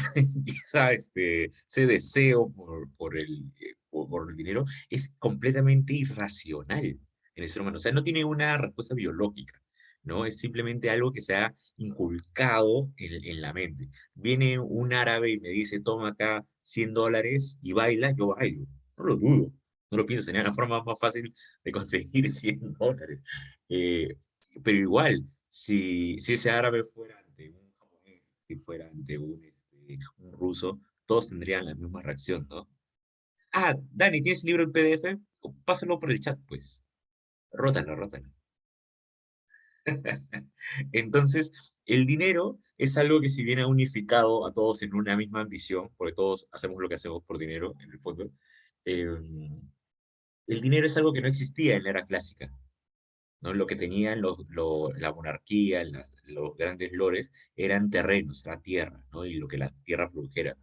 S2: deseo por el dinero es completamente irracional en el ser humano. O sea, no tiene una respuesta biológica, ¿no? Es simplemente algo que se ha inculcado en la mente. Viene un árabe y me dice, toma acá $100 y baila, yo bailo. No lo dudo, no lo pienso, sería la forma más fácil de conseguir $100. Eh, pero igual, si ese árabe fuera ante un japonés, si fuera ante un ruso, todos tendrían la misma reacción, ¿no? Ah, Dani, ¿tienes el libro en PDF? Pásalo por el chat, pues. Rótalo, rótalo. Entonces, el dinero es algo que si bien ha unificado a todos en una misma ambición, porque todos hacemos lo que hacemos por dinero, en el fondo, eh, el dinero es algo que no existía en la era clásica, ¿no? Lo que tenían la monarquía, los grandes lores, eran terrenos, era tierra, ¿no? Y lo que la tierra produjera.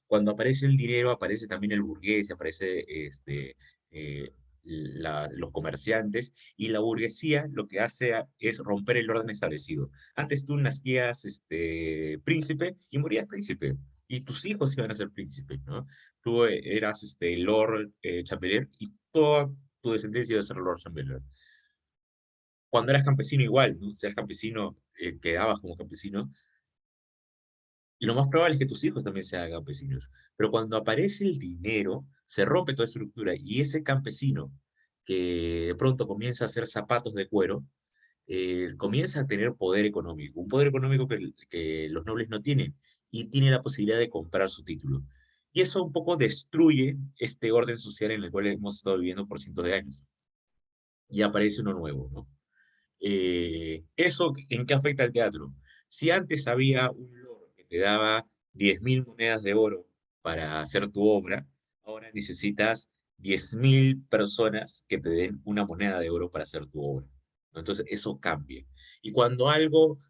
S2: Cuando aparece el dinero, aparece también el burgués, aparece eh, los comerciantes, y la burguesía lo que hace es romper el orden establecido. Antes tú nacías príncipe y morías príncipe, y tus hijos iban a ser príncipes, ¿no? Tú eras Lord Chapelier, y toda tu descendencia iba a ser Lord Chapelier. Cuando eras campesino igual, ¿no? Ser campesino, quedabas como campesino, y lo más probable es que tus hijos también sean campesinos. Pero cuando aparece el dinero, se rompe toda estructura, y ese campesino que de pronto comienza a hacer zapatos de cuero, comienza a tener poder económico, un poder económico que los nobles no tienen, y tiene la posibilidad de comprar su título. Y eso un poco destruye este orden social en el cual hemos estado viviendo por cientos de años. Y aparece uno nuevo, ¿no? ¿Eso en qué afecta al teatro? Si antes había un loro que te daba 10.000 monedas de oro para hacer tu obra, ahora necesitas 10.000 personas que te den una moneda de oro para hacer tu obra, ¿no? Entonces, eso cambia. Y cuando algo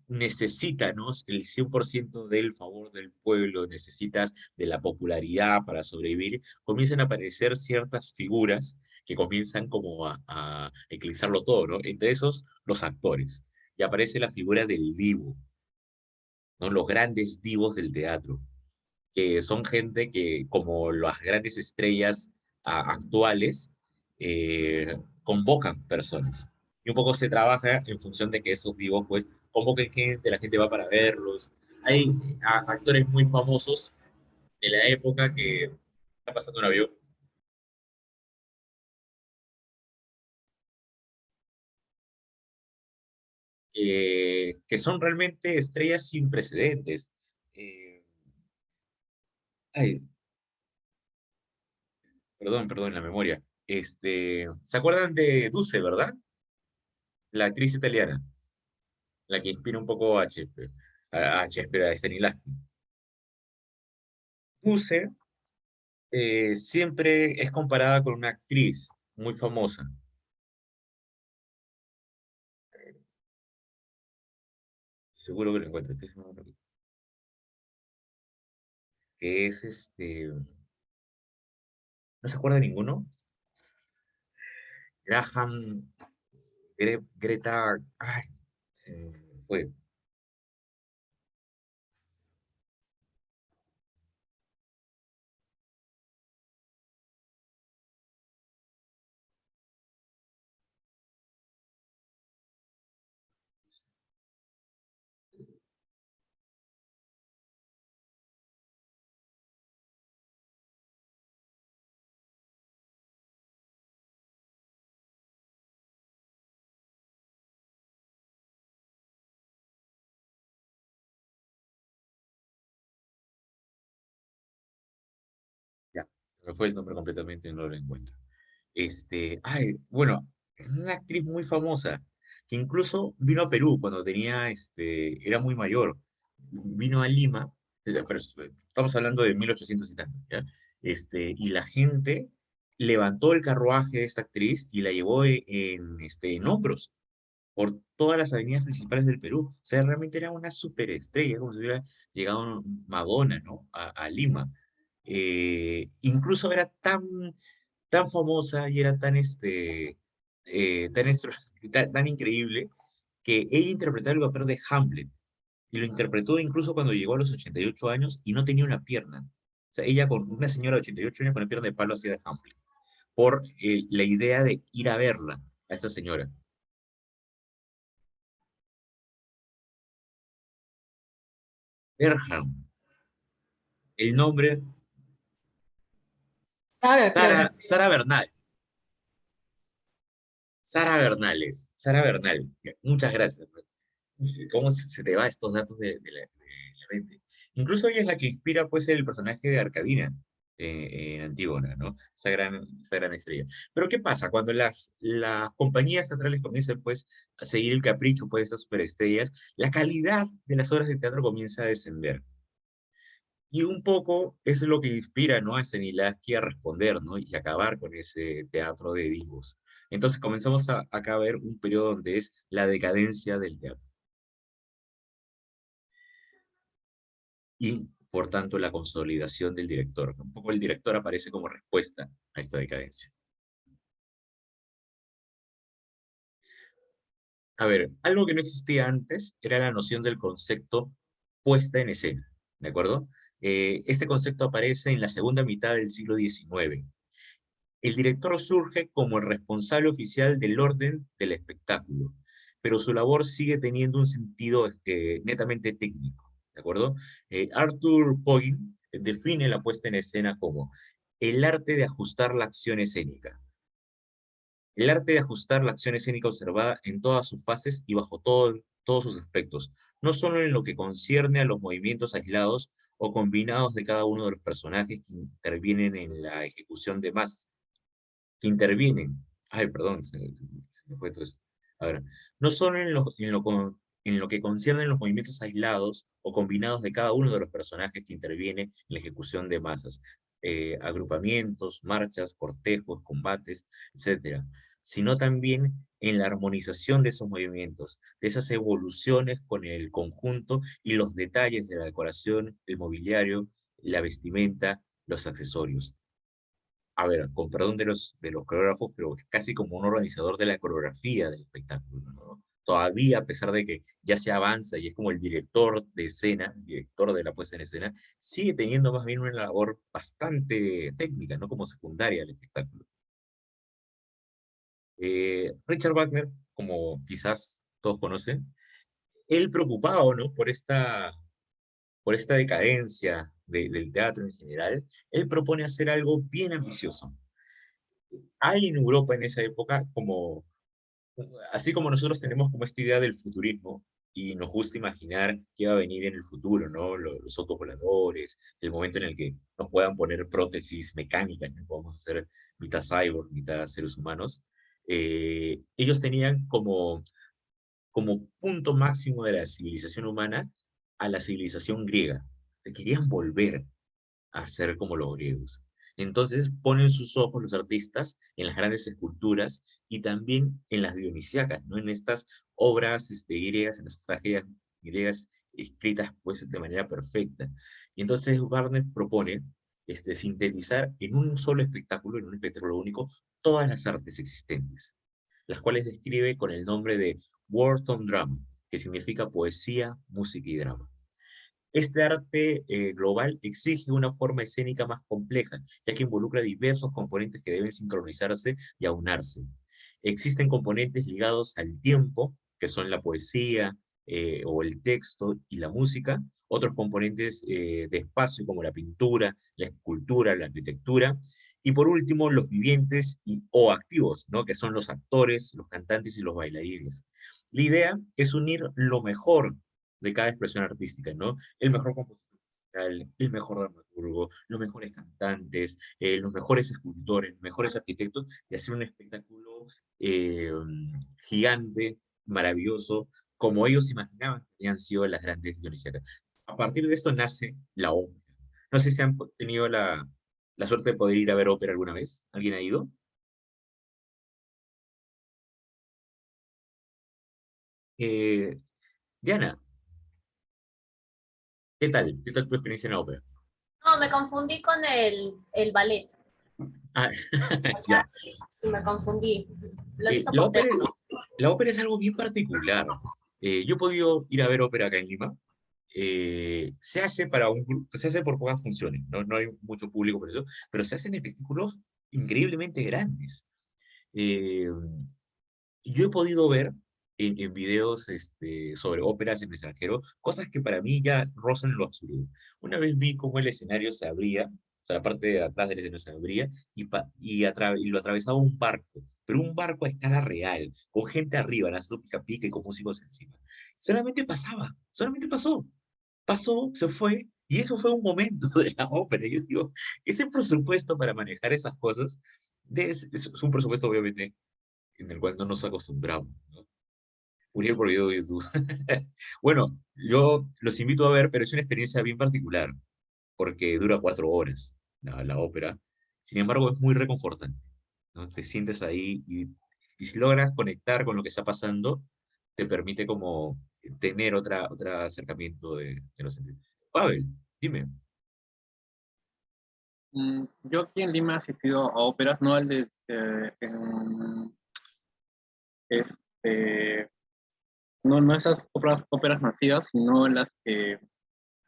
S2: necesita, ¿no?, el 100% del favor del pueblo, necesitas de la popularidad para sobrevivir, comienzan a aparecer ciertas figuras que comienzan como a eclipsarlo todo, ¿no? Entre esos, los actores. Y aparece la figura del divo, ¿no? Los grandes divos del teatro, que son gente que, como las grandes estrellas actuales, convocan personas. Y un poco se trabaja en función de que esos divos, pues, convoquen gente, la gente va para verlos. Hay actores muy famosos de la época que está pasando un avión, que son realmente estrellas sin precedentes. Eh, ay, perdón, la memoria. ¿Se acuerdan de Duce, verdad? La actriz italiana, la que inspira un poco a Shakespeare, a Stanislavski. Duce siempre es comparada con una actriz muy famosa, seguro que lo encuentro, que es ¿no se acuerda de ninguno? Graham, Greta, ay, se me fue. Ya, me fue el nombre completamente, no lo encuentro. Bueno, es una actriz muy famosa, que incluso vino a Perú cuando era muy mayor. Vino a Lima, pero estamos hablando de 1800 y tanto, ¿ya? Y la gente levantó el carruaje de esta actriz y la llevó en hombros por todas las avenidas principales del Perú. O sea, realmente era una superestrella, como si hubiera llegado Madonna, ¿no? A Lima. Incluso era tan famosa y era tan increíble, que ella interpretaba el papel de Hamlet. y lo interpretó incluso cuando llegó a los 88 años y no tenía una pierna. O sea, ella con una señora de 88 años con la pierna de palo hacía de Hamlet, por la idea de ir a verla, a esa señora. Berham, el nombre,
S1: Saga, claro.
S2: Sara Bernal. Sara Bernales, Sara Bernal. Muchas gracias. ¿Cómo se te va estos datos de la mente? Incluso ella es la que inspira pues el personaje de Arcadina en Antígona, ¿no? Esa gran estrella. Pero ¿qué pasa? Cuando las compañías teatrales comienzan pues a seguir el capricho pues de estas superestrellas, la calidad de las obras de teatro comienza a descender. Y un poco eso es lo que inspira, ¿no? A Stanislavski a responder, ¿no? Y acabar con ese teatro de divos. Entonces comenzamos acá a ver un periodo donde es la decadencia del teatro. Y, por tanto, la consolidación del director. Un poco el director aparece como respuesta a esta decadencia. A ver, algo que no existía antes era la noción del concepto puesta en escena, ¿de acuerdo? Este concepto aparece en la segunda mitad del siglo XIX. El director surge como el responsable oficial del orden del espectáculo, pero su labor sigue teniendo un sentido netamente técnico, ¿de acuerdo? Arthur Poggin define la puesta en escena como el arte de ajustar la acción escénica. El arte de ajustar la acción escénica observada en todas sus fases y bajo todos sus aspectos, no solo en lo que concierne a los movimientos aislados o combinados de cada uno de los personajes que intervienen en la ejecución de masas, que intervienen. Ay, perdón, se me fue todo esto. A ver, no solo en lo que conciernen los movimientos aislados o combinados de cada uno de los personajes que intervienen en la ejecución de masas, agrupamientos, marchas, cortejos, combates, etcétera, sino también en la armonización de esos movimientos, de esas evoluciones con el conjunto y los detalles de la decoración, el mobiliario, la vestimenta, los accesorios. A ver, con perdón de los coreógrafos, pero es casi como un organizador de la coreografía del espectáculo, ¿no? Todavía, a pesar de que ya se avanza y es como el director de escena, el director de la puesta en escena, sigue teniendo más bien una labor bastante técnica, no como secundaria al espectáculo. Richard Wagner, como quizás todos conocen, él preocupado, ¿no? Por esta decadencia del teatro en general, él propone hacer algo bien ambicioso. Hay en Europa en esa época como, así como nosotros tenemos como esta idea del futurismo, y nos gusta imaginar qué va a venir en el futuro, ¿no? Los autovoladores, el momento en el que nos puedan poner prótesis mecánicas, ¿no? Podemos hacer mitad cyborg, mitad seres humanos. Ellos tenían como punto máximo de la civilización humana a la civilización griega. Querían volver a ser como los griegos. Entonces ponen sus ojos los artistas en las grandes esculturas y también en las dionisíacas, ¿no? En estas obras griegas, en las tragedias griegas escritas pues de manera perfecta. Y entonces Wagner propone sintetizar en un solo espectáculo, en un espectáculo único, todas las artes existentes, las cuales describe con el nombre de Word on Drama, que significa poesía, música y drama. Este arte global exige una forma escénica más compleja, ya que involucra diversos componentes que deben sincronizarse y aunarse. Existen componentes ligados al tiempo, que son la poesía o el texto y la música, otros componentes de espacio como la pintura, la escultura, la arquitectura, y por último los vivientes o activos, ¿no? Que son los actores, los cantantes y los bailarines. La idea es unir lo mejor de cada expresión artística, ¿no? El mejor compositor musical, el mejor dramaturgo, los mejores cantantes, los mejores escultores, los mejores arquitectos, y hacer un espectáculo eh, gigante, maravilloso, como ellos imaginaban que habían sido las grandes dionisíacas. A partir de esto nace la ópera. No sé si han tenido la suerte de poder ir a ver ópera alguna vez. ¿Alguien ha ido? Eh, Diana, ¿qué tal? ¿Qué tal tu experiencia en la ópera?
S3: No, me confundí con el ballet.
S2: Ah,
S3: Ah,
S2: ya.
S3: sí, sí, me confundí. Lo he
S2: Eh,
S3: visto
S2: la
S3: por tele.
S2: ópera es, la ópera es algo bien particular. Yo he podido ir a ver ópera acá en Lima. se hace para un grupo, se hace por pocas funciones, ¿no? No hay mucho público por eso, pero se hacen espectáculos increíblemente grandes. Eh, yo he podido ver en videos sobre óperas en el extranjero, cosas que para mí ya rozan lo absurdo. Una vez vi cómo el escenario se abría, o sea, la parte de atrás del escenario se abría, y lo atravesaba un barco, pero un barco a escala real, con gente arriba, lanzando pica pica y con músicos encima. Solamente pasaba, solamente pasó. Pasó, se fue, y eso fue un momento de la ópera. Yo digo, ese presupuesto para manejar esas cosas, es un presupuesto obviamente en el cual no nos acostumbramos, ¿no? Uriel por video de YouTube. Bueno, yo los invito a ver, pero es una experiencia bien particular, porque dura 4 horas la ópera. Sin embargo, es muy reconfortante, ¿no? Te sientes ahí y si logras conectar con lo que está pasando, te permite como tener otra acercamiento de los sentidos. Pavel, dime.
S4: Yo aquí en Lima he asistido a óperas, no al de, este, no esas óperas masivas, sino las que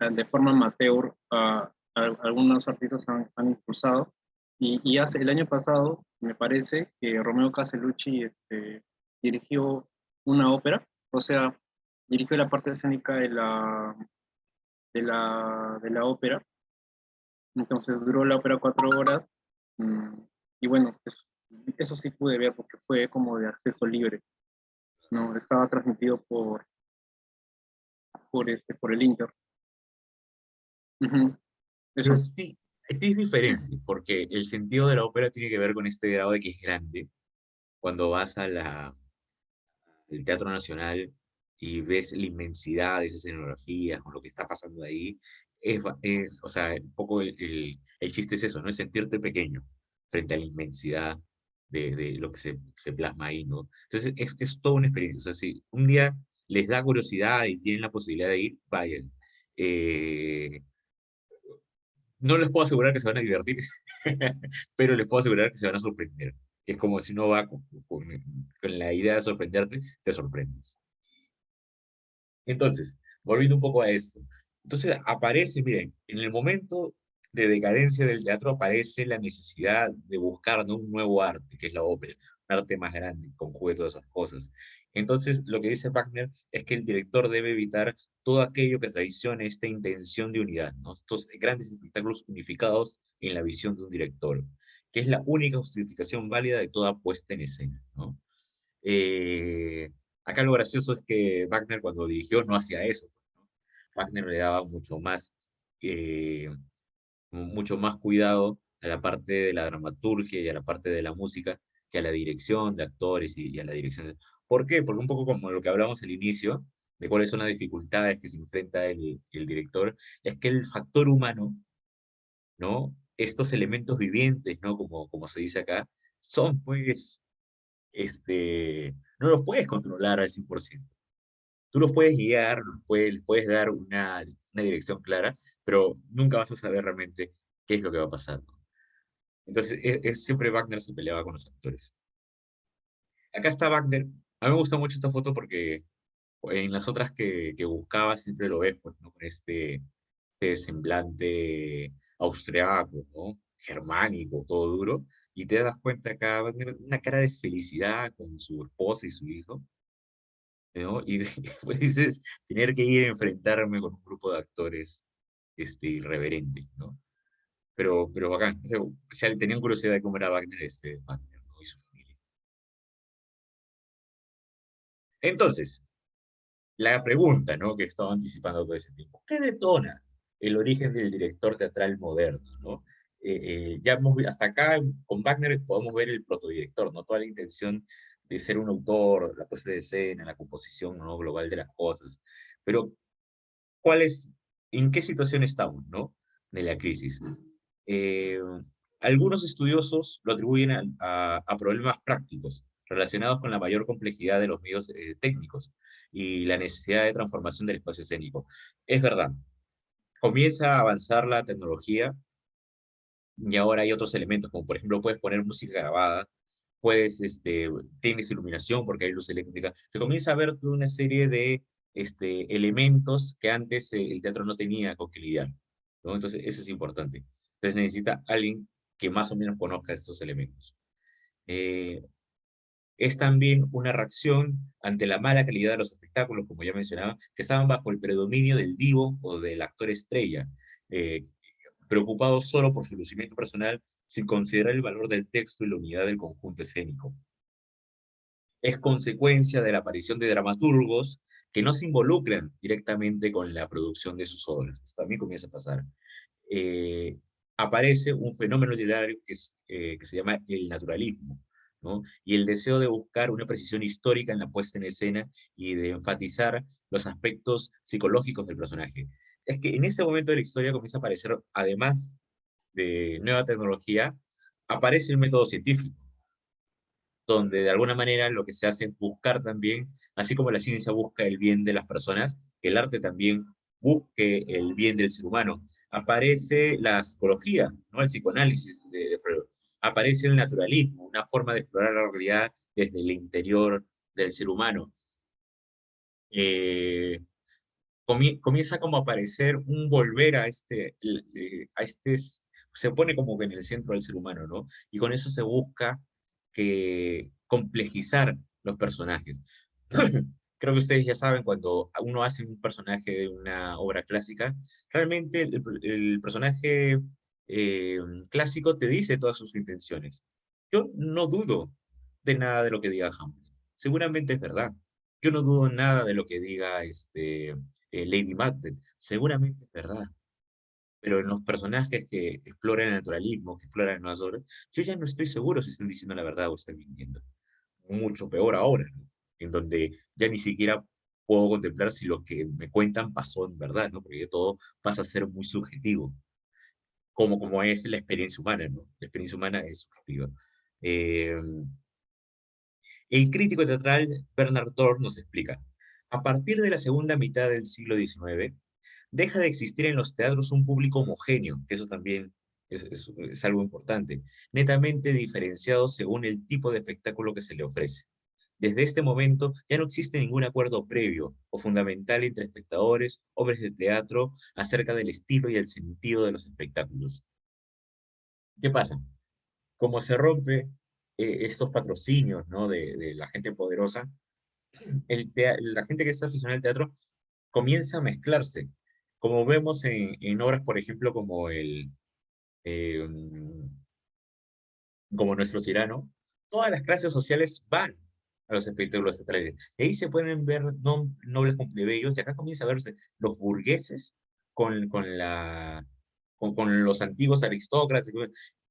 S4: de forma amateur algunos artistas han impulsado. Y hace el año pasado, me parece que Romeo Castellucci dirigió una ópera, o sea, dirigió la parte escénica de la ópera. Entonces duró la ópera 4 horas. mm, y bueno, pues, eso sí pude ver porque fue como de acceso libre, ¿no? Estaba transmitido por el Inter. Ujú.
S2: Pero
S4: Eso.
S2: sí, es diferente, porque el sentido de la ópera tiene que ver con este grado de que es grande. Cuando vas al Teatro Nacional y ves la inmensidad de esa escenografía, con lo que está pasando ahí, o sea, un poco el chiste es eso, ¿no? Es sentirte pequeño frente a la inmensidad de lo que se plasma ahí, ¿no? Entonces, es toda una experiencia. O sea, si un día les da curiosidad y tienen la posibilidad de ir, vayan. Eh, no les puedo asegurar que se van a divertir, pero les puedo asegurar que se van a sorprender. Es como si uno va con la idea de sorprenderte, te sorprendes. Entonces, volviendo un poco a esto. Entonces aparece, miren, en el momento de decadencia del teatro aparece la necesidad de buscar, ¿no?, un nuevo arte, que es la ópera, un arte más grande, conjugue todas esas cosas. Entonces, lo que dice Wagner es que el director debe evitar todo aquello que traicione esta intención de unidad, ¿no? Estos grandes espectáculos unificados en la visión de un director, que es la única justificación válida de toda puesta en escena, ¿no? Eh, Acá lo gracioso es que Wagner cuando dirigió no hacía eso, ¿no? Wagner le daba eh, mucho más cuidado a la parte de la dramaturgia y a la parte de la música que a la dirección de actores y a la dirección ¿Por qué? Porque un poco como lo que hablamos al inicio, de cuáles son las dificultades que se enfrenta el director, es que el factor humano, ¿no? Estos elementos vivientes, ¿no? Como se dice acá, son pues no los puedes controlar al 100%. Tú los puedes guiar, les puedes dar una dirección clara, pero nunca vas a saber realmente qué es lo que va a pasar, ¿no? Entonces, siempre Wagner se peleaba con los actores. Acá está Wagner. A mí me gusta mucho esta foto porque en las otras que buscaba siempre lo ves, pues, ¿no? Con este semblante austriaco, ¿no? Germánico, todo duro. Y te das cuenta acá, Wagner, una cara de felicidad con su esposa y su hijo, ¿no? Y después dices, tener que ir a enfrentarme con un grupo de actores irreverentes, ¿no? Pero bacán. O sea, tenían curiosidad de cómo era Wagner, Wagner, ¿no? Y su familia. Entonces, la pregunta, ¿no?, que estaba anticipando todo ese tiempo. ¿Qué detona el origen del director teatral moderno, ¿no? Ya hasta acá, con Wagner podemos ver el protodirector, ¿no? Toda la intención de ser un autor, la puesta de escena, la composición, ¿no?, global de las cosas. Pero, ¿en qué situación estamos, ¿no?, de la crisis? Eh, Algunos estudiosos lo atribuyen a problemas prácticos relacionados con la mayor complejidad de los medios técnicos y la necesidad de transformación del espacio escénico. Es verdad, comienza a avanzar la tecnología y ahora hay otros elementos, como por ejemplo puedes poner música grabada, tienes iluminación porque hay luz eléctrica, se comienza a ver toda una serie de elementos que antes el teatro no tenía con que lidiar, ¿no? Entonces, eso es importante. Entonces necesita alguien que más o menos conozca estos elementos. Es también una reacción ante la mala calidad de los espectáculos, como ya mencionaba, que estaban bajo el predominio del divo o del actor estrella, eh, preocupados solo por su lucimiento personal, sin considerar el valor del texto y la unidad del conjunto escénico. Es consecuencia de la aparición de dramaturgos que no se involucran directamente con la producción de sus obras. Esto también comienza a pasar. Aparece un fenómeno literario que se llama el naturalismo, ¿no? Y el deseo de buscar una precisión histórica en la puesta en escena y de enfatizar los aspectos psicológicos del personaje. Es que en ese momento de la historia comienza a aparecer, además de nueva tecnología, aparece el método científico, donde de alguna manera lo que se hace es buscar también, así como la ciencia busca el bien de las personas, que el arte también busque el bien del ser humano. Aparece la psicología, ¿no? El psicoanálisis de Freud. Aparece el naturalismo, una forma de explorar la realidad desde el interior del ser humano. Comienza como a aparecer un volver se pone como que en el centro del ser humano, ¿no? Y con eso se busca complejizar los personajes. Creo que ustedes ya saben, cuando uno hace un personaje de una obra clásica, realmente el personaje clásico te dice todas sus intenciones. Yo no dudo de nada de lo que diga Hamlet. Seguramente es verdad. Yo no dudo nada de lo que diga Lady Macbeth. Seguramente es verdad. Pero en los personajes que exploran el naturalismo, que exploran nuevas obras, yo ya no estoy seguro si están diciendo la verdad o están mintiendo. Mucho peor ahora, ¿no? En donde ya ni siquiera puedo contemplar si lo que me cuentan pasó en verdad, ¿no? Porque todo pasa a ser muy subjetivo, como es la experiencia humana, ¿no? La experiencia humana es subjetiva. Eh, el crítico teatral Bernard Thor nos explica: a partir de la segunda mitad del siglo XIX, deja de existir en los teatros un público homogéneo, que eso también es algo importante, netamente diferenciado según el tipo de espectáculo que se le ofrece. Desde este momento ya no existe ningún acuerdo previo o fundamental entre espectadores, obras de teatro, acerca del estilo y el sentido de los espectáculos. ¿Qué pasa? Como se rompe estos patrocinios, ¿no? de la gente poderosa, la gente que está aficionada al teatro comienza a mezclarse. Como vemos en obras, por ejemplo, eh, como Nuestro Cirano, todas las clases sociales van a los espectáculos teatrales. Y ahí se pueden ver nobles con plebeyos, y acá comienza a verse los burgueses con los antiguos aristócratas.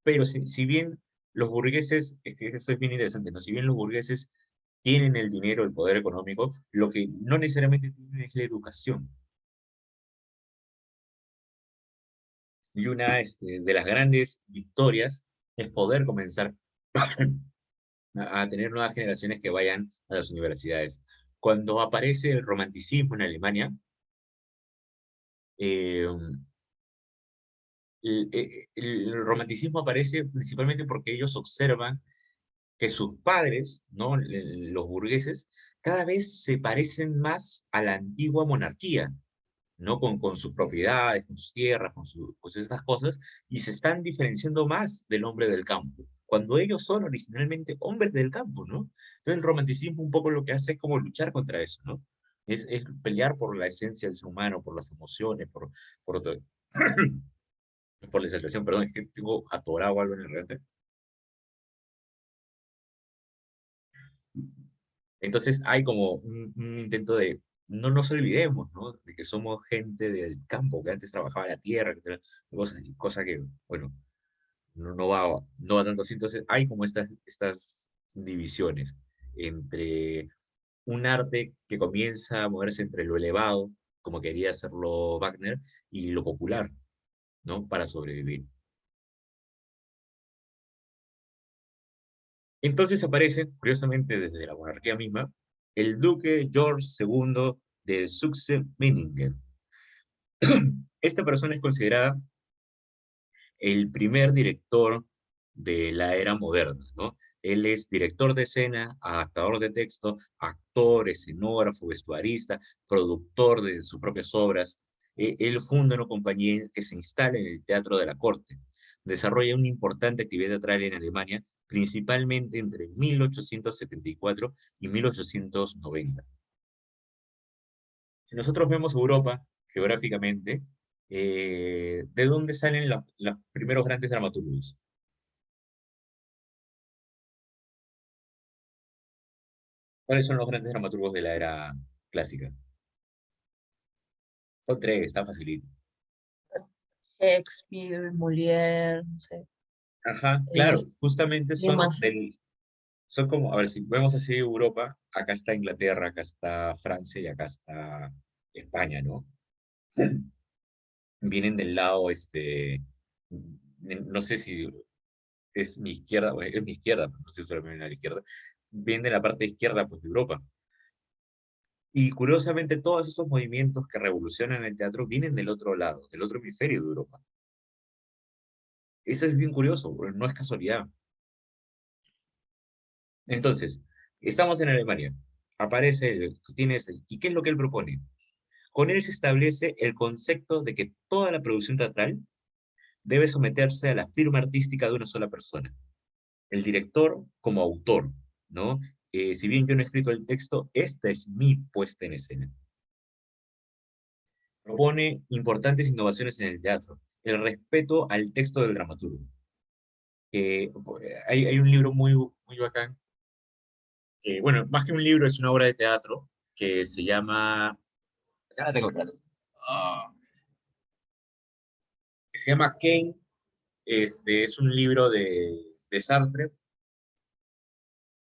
S2: Pero si bien los burgueses, es que esto es bien interesante, ¿no? Si bien los burgueses tienen el dinero, el poder económico, lo que no necesariamente tienen es la educación. Y una de las grandes victorias es poder comenzar a tener nuevas generaciones que vayan a las universidades. Cuando aparece el romanticismo en Alemania, eh, el romanticismo aparece principalmente porque ellos observan que sus padres, ¿no? Los burgueses, cada vez se parecen más a la antigua monarquía, ¿no? Con sus propiedades, con sus tierras, con estas cosas, y se están diferenciando más del hombre del campo, cuando ellos son originalmente hombres del campo, ¿no? Entonces el romanticismo un poco lo que hace es como luchar contra eso, ¿no? Es pelear por la esencia del ser humano, por las emociones, por, otro- por la exaltación, perdón, es que tengo atorado algo en el garganta. Entonces hay como un intento de, no nos olvidemos, ¿no? De que somos gente del campo, que antes trabajaba la tierra, cosa que, bueno, no va tanto así. Entonces hay como estas divisiones entre un arte que comienza a moverse entre lo elevado, como quería hacerlo Wagner, y lo popular, ¿no? Para sobrevivir. Entonces aparece, curiosamente desde la monarquía misma, el duque George II de Saxe-Meiningen. Esta persona es considerada el primer director de la era moderna, ¿no? Él es director de escena, adaptador de texto, actor, escenógrafo, vestuarista, productor de sus propias obras. Él funda una compañía que se instala en el Teatro de la Corte. Desarrolla una importante actividad teatral en Alemania, principalmente entre 1874 y 1890. Si nosotros vemos Europa geográficamente, ¿de dónde salen los primeros grandes dramaturgos? ¿Cuáles son los grandes dramaturgos de la era clásica? Son tres, está facilito.
S5: Shakespeare, Molière, no sé.
S2: Ajá, claro, justamente
S5: ¿Quién más?
S2: son como, a ver, si vemos así Europa, acá está Inglaterra, acá está Francia y acá está España, ¿no? Vienen del lado, no sé si es mi izquierda, o es mi izquierda, pero no sé si solamente a la izquierda, vienen de la parte izquierda, pues, de Europa. Y curiosamente, todos esos movimientos que revolucionan el teatro vienen del otro lado, del otro hemisferio de Europa. Eso es bien curioso, porque no es casualidad. Entonces, estamos en Alemania. Aparece, ¿y qué es lo que él propone? Con él se establece el concepto de que toda la producción teatral debe someterse a la firma artística de una sola persona. El director como autor, ¿no? Si bien yo no he escrito el texto, esta es mi puesta en escena. Propone importantes innovaciones en el teatro, el respeto al texto del dramaturgo. Hay un libro muy bacán, que, bueno, más que un libro, es una obra de teatro, que se llama... Ya la tengo claro. Ah, que se llama Kane. Es un libro de Sartre,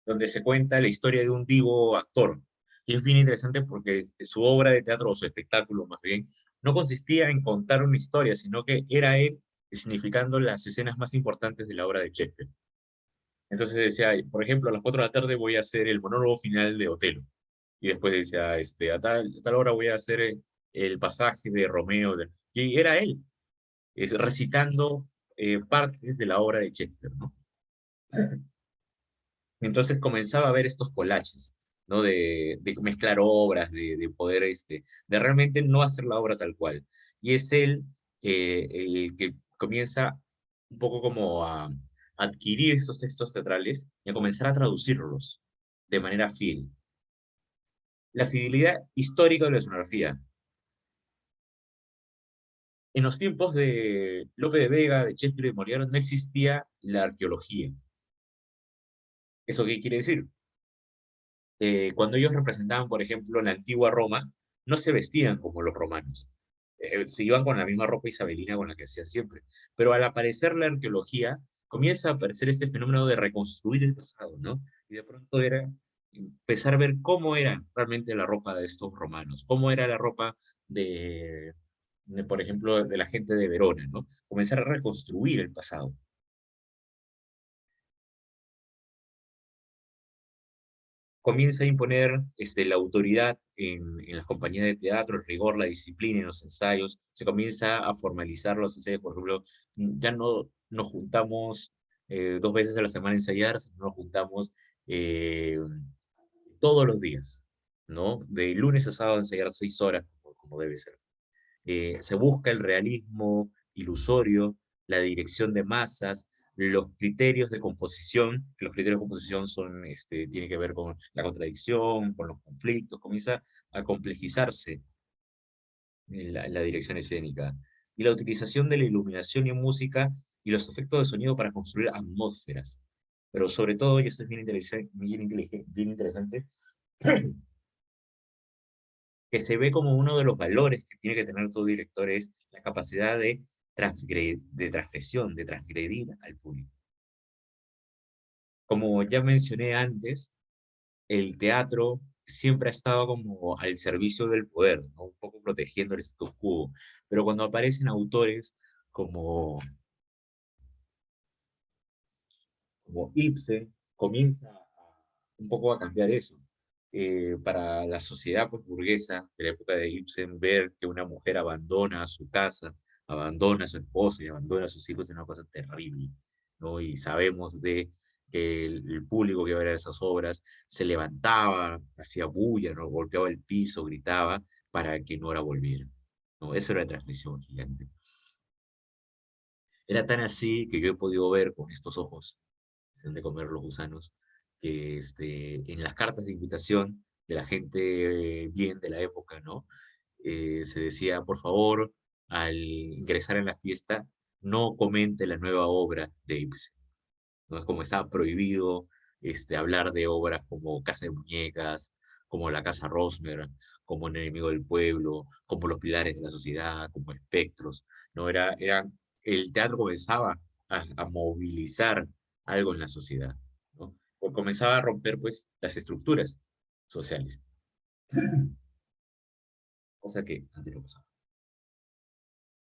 S2: donde se cuenta la historia de un divo actor. Y es bien interesante porque su obra de teatro, o su espectáculo más bien, no consistía en contar una historia, sino que era él significando las escenas más importantes de la obra de Shakespeare. Entonces decía, por ejemplo, a las 4 de la tarde voy a hacer el monólogo final de Otelo. Y después decía, a tal hora voy a hacer el pasaje de Romeo. Y era él, recitando partes de la obra de Shakespeare, ¿no? Entonces comenzaba a ver estos collages, ¿no? De mezclar obras, de poder, de realmente no hacer la obra tal cual. Y es él el que comienza un poco como a adquirir estos textos teatrales y a comenzar a traducirlos de manera fiel. La fidelidad histórica de la escenografía. En los tiempos de Lope de Vega, de Shakespeare y de Molière no existía la arqueología. ¿Eso qué quiere decir? Cuando ellos representaban, por ejemplo, la antigua Roma, no se vestían como los romanos. Se iban con la misma ropa isabelina con la que hacían siempre. Pero al aparecer la arqueología, comienza a aparecer este fenómeno de reconstruir el pasado, ¿no? Y de pronto era empezar a ver cómo era realmente la ropa de estos romanos, cómo era la ropa por ejemplo, de la gente de Verona, ¿no? Comenzar a reconstruir el pasado. Comienza a imponer la autoridad en las compañías de teatro, el rigor, la disciplina en los ensayos, se comienza a formalizar los ensayos, por ejemplo, ya no nos juntamos 2 veces a la semana a ensayar, sino nos juntamos todos los días, ¿no? De lunes a sábado a ensayar 6 horas, como debe ser. Se busca el realismo ilusorio, la dirección de masas, los criterios de composición. Los criterios de composición tienen que ver con la contradicción, con los conflictos, comienza a complejizarse la dirección escénica. Y la utilización de la iluminación y música y los efectos de sonido para construir atmósferas. Pero sobre todo, y esto es bien interesante, que se ve como uno de los valores que tiene que tener todo director es la capacidad de transgresión, de transgredir al público. Como ya mencioné antes, el teatro siempre ha estado como al servicio del poder, ¿no? Un poco protegiendo el status quo, pero cuando aparecen autores como, como Ibsen, comienza un poco a cambiar eso. Para la sociedad pues, burguesa de la época de Ibsen, ver que una mujer abandona su casa, abandona a su esposo y abandona a sus hijos es una cosa terrible, ¿no? Y sabemos de que el público que iba a ver esas obras se levantaba, hacía bulla, ¿no? Golpeaba el piso, gritaba para que Nora volviera, ¿no? Esa era la transmisión gigante. Era tan así que yo he podido ver con estos ojos, se han de comer los gusanos, que en las cartas de invitación de la gente bien de la época, ¿no? Se decía, por favor, al ingresar en la fiesta, no comente la nueva obra de Ibsen, ¿no? Es como estaba prohibido hablar de obras como Casa de Muñecas, como La Casa Rosmer, como El Enemigo del Pueblo, como Los Pilares de la Sociedad, como Espectros, ¿no? El teatro comenzaba a movilizar algo en la sociedad, ¿no? O comenzaba a romper, pues, las estructuras sociales, cosa que antes no pasaba.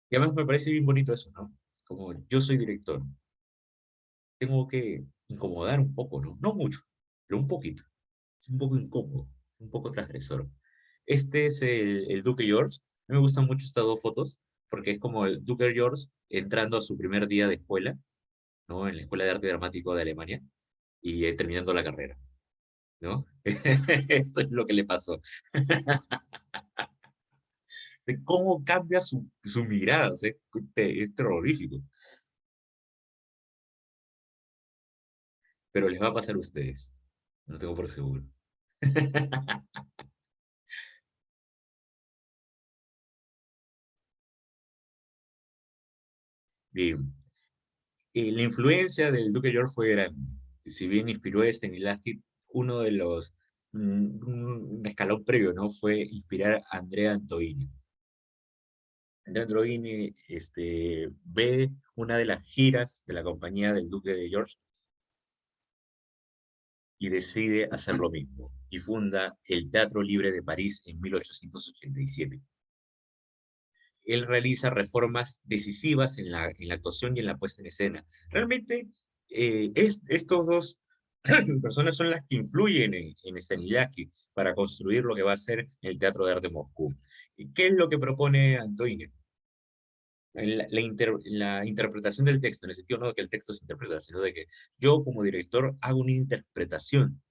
S2: Y además me parece bien bonito eso, ¿no? Como yo soy director, tengo que incomodar un poco, ¿no? No mucho, pero un poquito. Es un poco incómodo, un poco transgresor. Este es el Duque George. A mí me gustan mucho estas dos fotos, porque es como el Duque George entrando a su primer día de escuela, ¿no? En la Escuela de Arte Dramático de Alemania, y terminando la carrera, ¿no? Esto es lo que le pasó. ¿Cómo cambia su mirada? O sea, es terrorífico. Pero les va a pasar a ustedes. Lo tengo por seguro. Bien. La influencia del Duque George fue grande. Si bien inspiró a Stanislavski, uno de los, un escalón previo, ¿no? Fue inspirar a Andrea Antoini. Andrea Antoini ve una de las giras de la compañía del Duque de George y decide hacer lo mismo. Y funda el Teatro Libre de París en 1887. Él realiza reformas decisivas en la actuación y en la puesta en escena. Realmente, estos dos personas son las que influyen en Stanislavski para construir lo que va a ser el Teatro de Arte de Moscú. ¿Y qué es lo que propone Antoine? La interpretación del texto, en el sentido no de que el texto se interpreta, sino de que yo como director hago una interpretación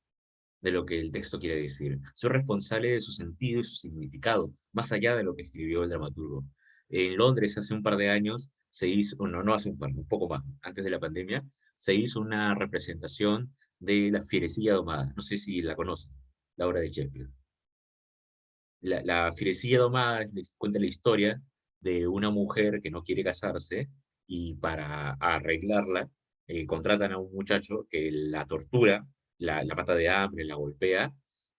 S2: de lo que el texto quiere decir. Soy responsable de su sentido y su significado, más allá de lo que escribió el dramaturgo. En Londres hace un par de años se hizo, no, no hace un par, un poco más, antes de la pandemia, se hizo una representación de La Fierecilla Domada. No sé si la conocen, la obra de Shakespeare. La Fierecilla Domada cuenta la historia de una mujer que no quiere casarse y para arreglarla contratan a un muchacho que la tortura, la mata de hambre, la golpea,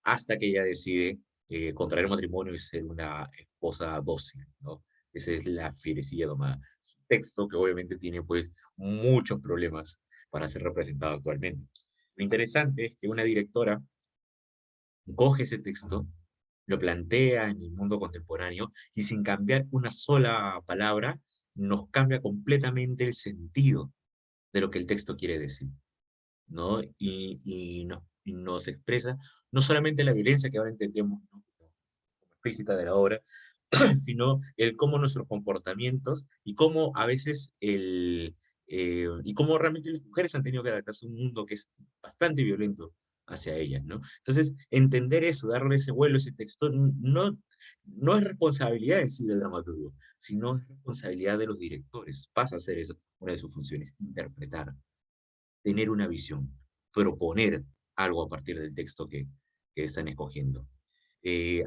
S2: hasta que ella decide contraer matrimonio y ser una esposa dócil, ¿no? Esa es La Fierecilla Domada. Es un texto que obviamente tiene pues muchos problemas para ser representado actualmente. Lo interesante es que una directora coge ese texto, lo plantea en el mundo contemporáneo y sin cambiar una sola palabra, nos cambia completamente el sentido de lo que el texto quiere decir, ¿no? Y nos expresa no solamente la violencia que ahora entendemos, ¿no? como explícita de la obra, sino el cómo nuestros comportamientos y cómo a veces y cómo realmente las mujeres han tenido que adaptarse a un mundo que es bastante violento hacia ellas, ¿no? Entonces, entender eso, darle ese vuelo, ese texto, no es responsabilidad en sí del dramaturgo, sino es responsabilidad de los directores. Pasa a ser eso, una de sus funciones, interpretar, tener una visión, proponer algo a partir del texto que están escogiendo.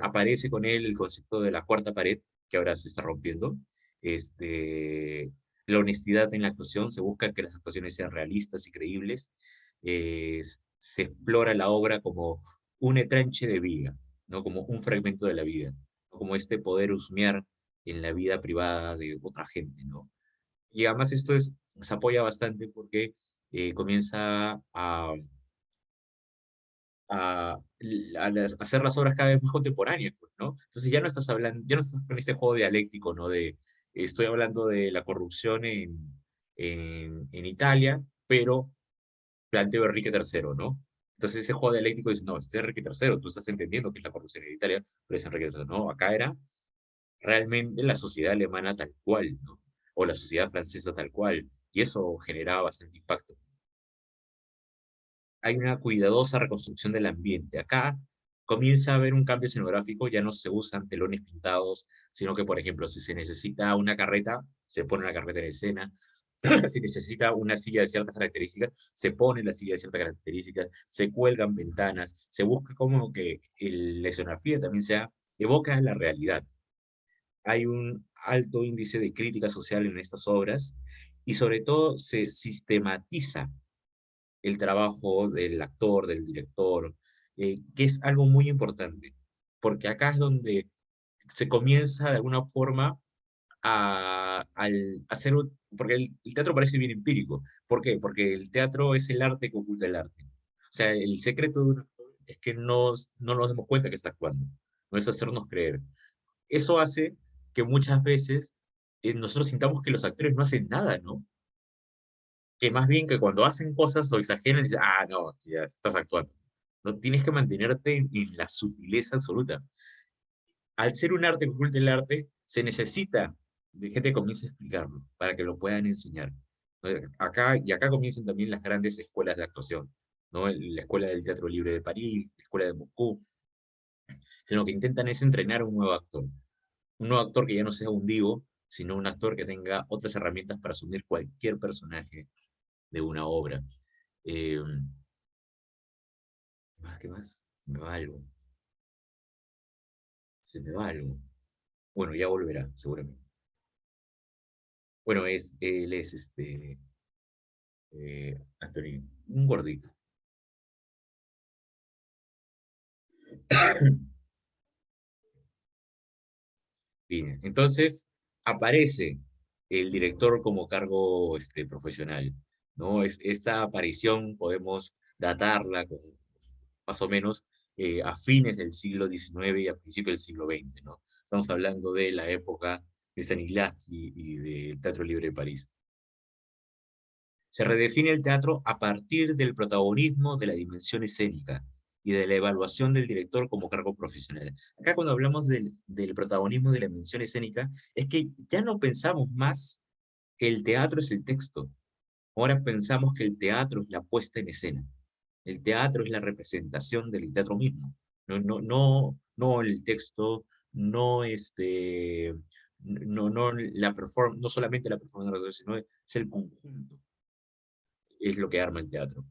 S2: Aparece con él el concepto de la cuarta pared, que ahora se está rompiendo. La honestidad en la actuación, se busca que las actuaciones sean realistas y creíbles. Se explora la obra como un etranche de vida, ¿no? Como un fragmento de la vida, ¿no? Como este poder husmear en la vida privada de otra gente, ¿no? Y además se apoya bastante porque comienza a hacer las obras cada vez más contemporáneas, pues, ¿no? Entonces ya no estás hablando, ya no estás con este juego dialéctico, ¿no? Estoy hablando de la corrupción en Italia, pero planteo Enrique III, ¿no? Entonces ese juego dialéctico dice, no, este es Enrique III, tú estás entendiendo que es la corrupción en Italia, pero es Enrique III, no, acá era realmente la sociedad alemana tal cual, ¿no? O la sociedad francesa tal cual. y eso generaba bastante impacto. Hay una cuidadosa reconstrucción del ambiente. Acá comienza a haber un cambio escenográfico, ya no se usan telones pintados, sino que, por ejemplo, si se necesita una carreta, se pone una carreta en escena. Si necesita una silla de ciertas características, se pone la silla de ciertas características, se cuelgan ventanas, se busca como que la escenografía también evoca la realidad. Hay un alto índice de crítica social en estas obras y sobre todo se sistematiza el trabajo del actor, del director, que es algo muy importante, porque acá es donde se comienza de alguna forma al hacer, porque el teatro parece bien empírico. ¿Por qué? Porque el teatro es el arte que oculta el arte. O sea, el secreto de un actor es que no nos demos cuenta que está actuando, no es hacernos creer. Eso hace que muchas veces nosotros sintamos que los actores no hacen nada, ¿no? Que más bien que cuando hacen cosas o exageran, dicen, ah, no, ya estás actuando. No tienes que mantenerte en la sutileza absoluta. Al ser un arte que oculta el arte, se necesita de gente que comience a explicarlo, para que lo puedan enseñar. Acá comienzan también las grandes escuelas de actuación, ¿no? La Escuela del Teatro Libre de París, la Escuela de Moscú, en lo que intentan es entrenar a un nuevo actor que ya no sea un divo, sino un actor que tenga otras herramientas para asumir cualquier personaje de una obra. Eh, ¿Qué más? Me va algo. Se me va algo. Bueno, ya volverá, seguramente. Bueno, él es Anthony, un gordito. Bien, entonces aparece el director como cargo profesional, ¿no? Esta aparición podemos datarla con, más o menos a fines del siglo XIX y a principios del siglo XX, ¿no? Estamos hablando de la época de Stanislavski y del Teatro Libre de París. Se redefine el teatro a partir del protagonismo de la dimensión escénica y de la evaluación del director como cargo profesional. Acá cuando hablamos del protagonismo de la dimensión escénica, es que ya no pensamos más que el teatro es el texto. Ahora pensamos que el teatro es la puesta en escena. El teatro es la representación del teatro mismo. No el texto, no solamente la performance, sino es el conjunto, es lo que arma el teatro.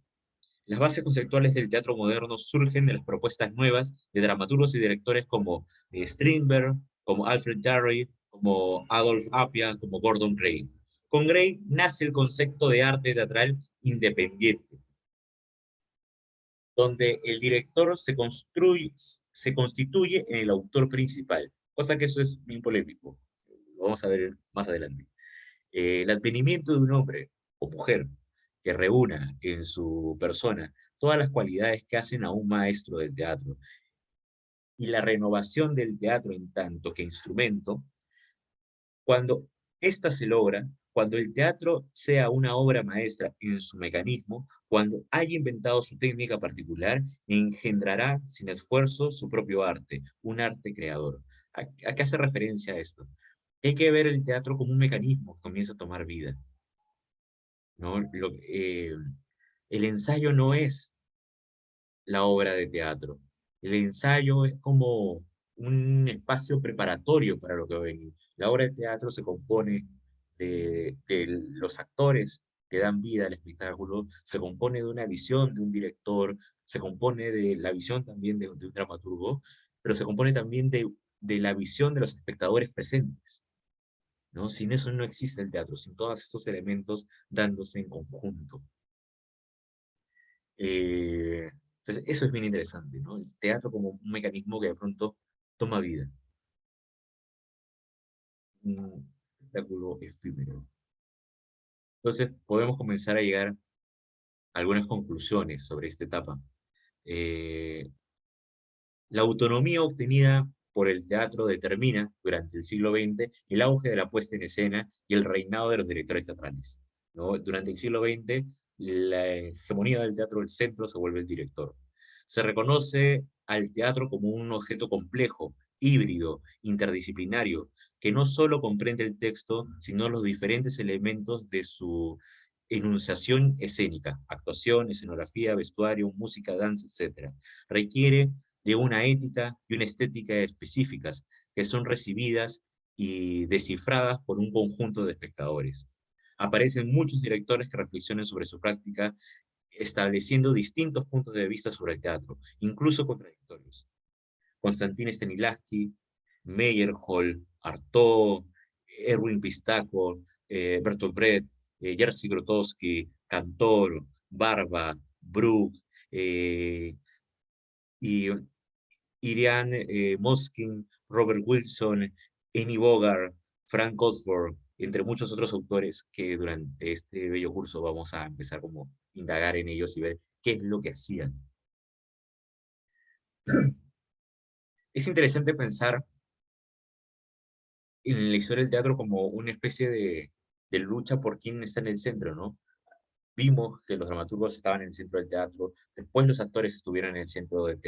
S2: Las bases conceptuales del teatro moderno surgen de las propuestas nuevas de dramaturgos y directores como Strindberg, como Alfred Jarry, como Adolf Appia, como Gordon Gray. Con Gray nace el concepto de arte teatral independiente, donde el director se constituye en el autor principal, cosa que eso es bien polémico. Lo vamos a ver más adelante. El advenimiento de un hombre o mujer que reúna en su persona todas las cualidades que hacen a un maestro del teatro y la renovación del teatro en tanto que instrumento, cuando ésta se logra, cuando el teatro sea una obra maestra en su mecanismo, cuando haya inventado su técnica particular, engendrará sin esfuerzo su propio arte, un arte creador. ¿A qué hace referencia a esto? Hay que ver el teatro como un mecanismo que comienza a tomar vida, ¿no? El ensayo no es la obra de teatro. El ensayo es como un espacio preparatorio para lo que va a venir. La obra de teatro se compone de los actores que dan vida al espectáculo, se compone de una visión de un director, se compone de la visión también de un dramaturgo, pero se compone también de la visión de los espectadores presentes, ¿no? Sin eso no existe el teatro, sin todos estos elementos dándose en conjunto. Entonces, eso es bien interesante, ¿no? El teatro como un mecanismo que de pronto toma vida. Un espectáculo efímero. Entonces, podemos comenzar a llegar a algunas conclusiones sobre esta etapa. La autonomía obtenida por el teatro determina, durante el siglo XX, el auge de la puesta en escena y el reinado de los directores teatrales, ¿no? Durante el siglo XX, la hegemonía del teatro del centro se vuelve el director. Se reconoce al teatro como un objeto complejo híbrido, interdisciplinario, que no solo comprende el texto, sino los diferentes elementos de su enunciación escénica, actuación, escenografía, vestuario, música, danza, etc. Requiere de una ética y una estética específicas que son recibidas y descifradas por un conjunto de espectadores. Aparecen muchos directores que reflexionan sobre su práctica, estableciendo distintos puntos de vista sobre el teatro, incluso contradictorios. Konstantin Stanislavski, Meyerhold, Artaud, Erwin Pistaco, Bertolt Brecht, Jerzy Grotowski, Cantor, Barba, Bruch, y Irian Moskin, Robert Wilson, Amy Bogart, Frank Osborne, entre muchos otros autores que durante este bello curso vamos a empezar como a indagar en ellos y ver qué es lo que hacían. Es interesante pensar en la historia del teatro como una especie de lucha por quién está en el centro, ¿no? Vimos que los dramaturgos estaban en el centro del teatro, después los actores estuvieron en el centro del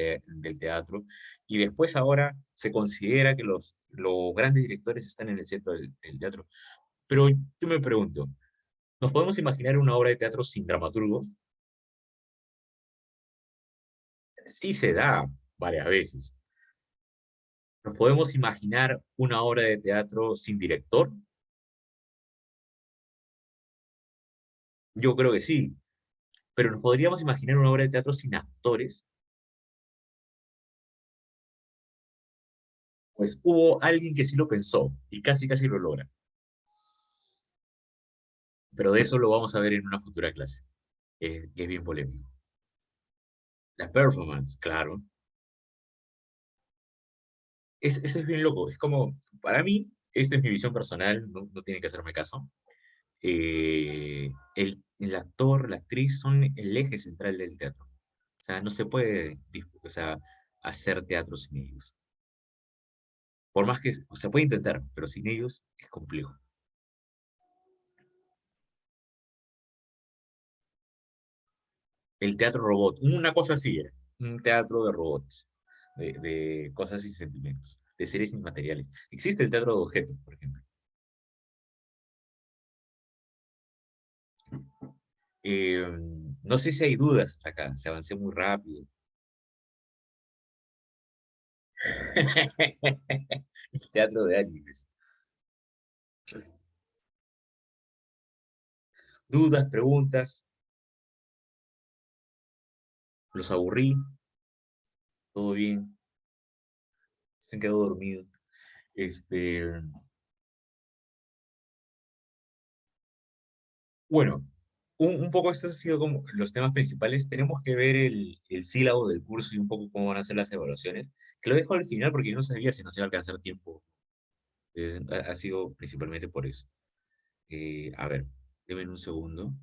S2: teatro, y después ahora se considera que los grandes directores están en el centro del teatro. Pero yo me pregunto, ¿nos podemos imaginar una obra de teatro sin dramaturgo? Sí se da varias veces. ¿Nos podemos imaginar una obra de teatro sin director? Yo creo que sí. Pero ¿nos podríamos imaginar una obra de teatro sin actores? Pues hubo alguien que sí lo pensó y casi casi lo logra. Pero de eso lo vamos a ver en una futura clase, que es bien polémico. La performance, claro. Eso es bien loco. Es como, para mí, esta es mi visión personal, no tienen que hacerme caso. El actor, la actriz son el eje central del teatro. O sea, no se puede o sea, hacer teatro sin ellos. Por más que se puede intentar, pero sin ellos es complejo. El teatro robot, una cosa así era, un teatro de robots, de cosas sin sentimientos, de seres inmateriales. Existe el teatro de objetos, por ejemplo. Eh, no sé si hay dudas acá, se avancé muy rápido. El teatro de animes. Dudas, preguntas, los aburrí, todo bien, se han quedado dormidos. Este, bueno, un poco estos han sido como los temas principales. Tenemos que ver el sílabo del curso y un poco cómo van a ser las evaluaciones, que lo dejo al final porque yo no sabía si nos iba a alcanzar tiempo. Ha sido principalmente por eso. A ver, denme un segundo.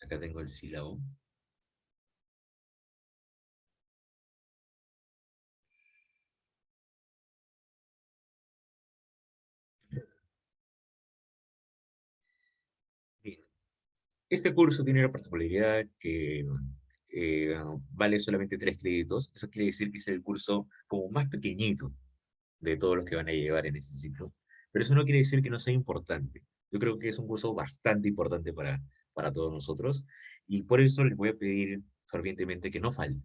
S2: Acá tengo el sílabo. Bien. Este curso tiene la particularidad que vale solamente 3 créditos. Eso quiere decir que es el curso como más pequeñito de todos los que van a llevar en ese ciclo. Pero eso no quiere decir que no sea importante. Yo creo que es un curso bastante importante para todos nosotros. Y por eso les voy a pedir fervientemente que no falten,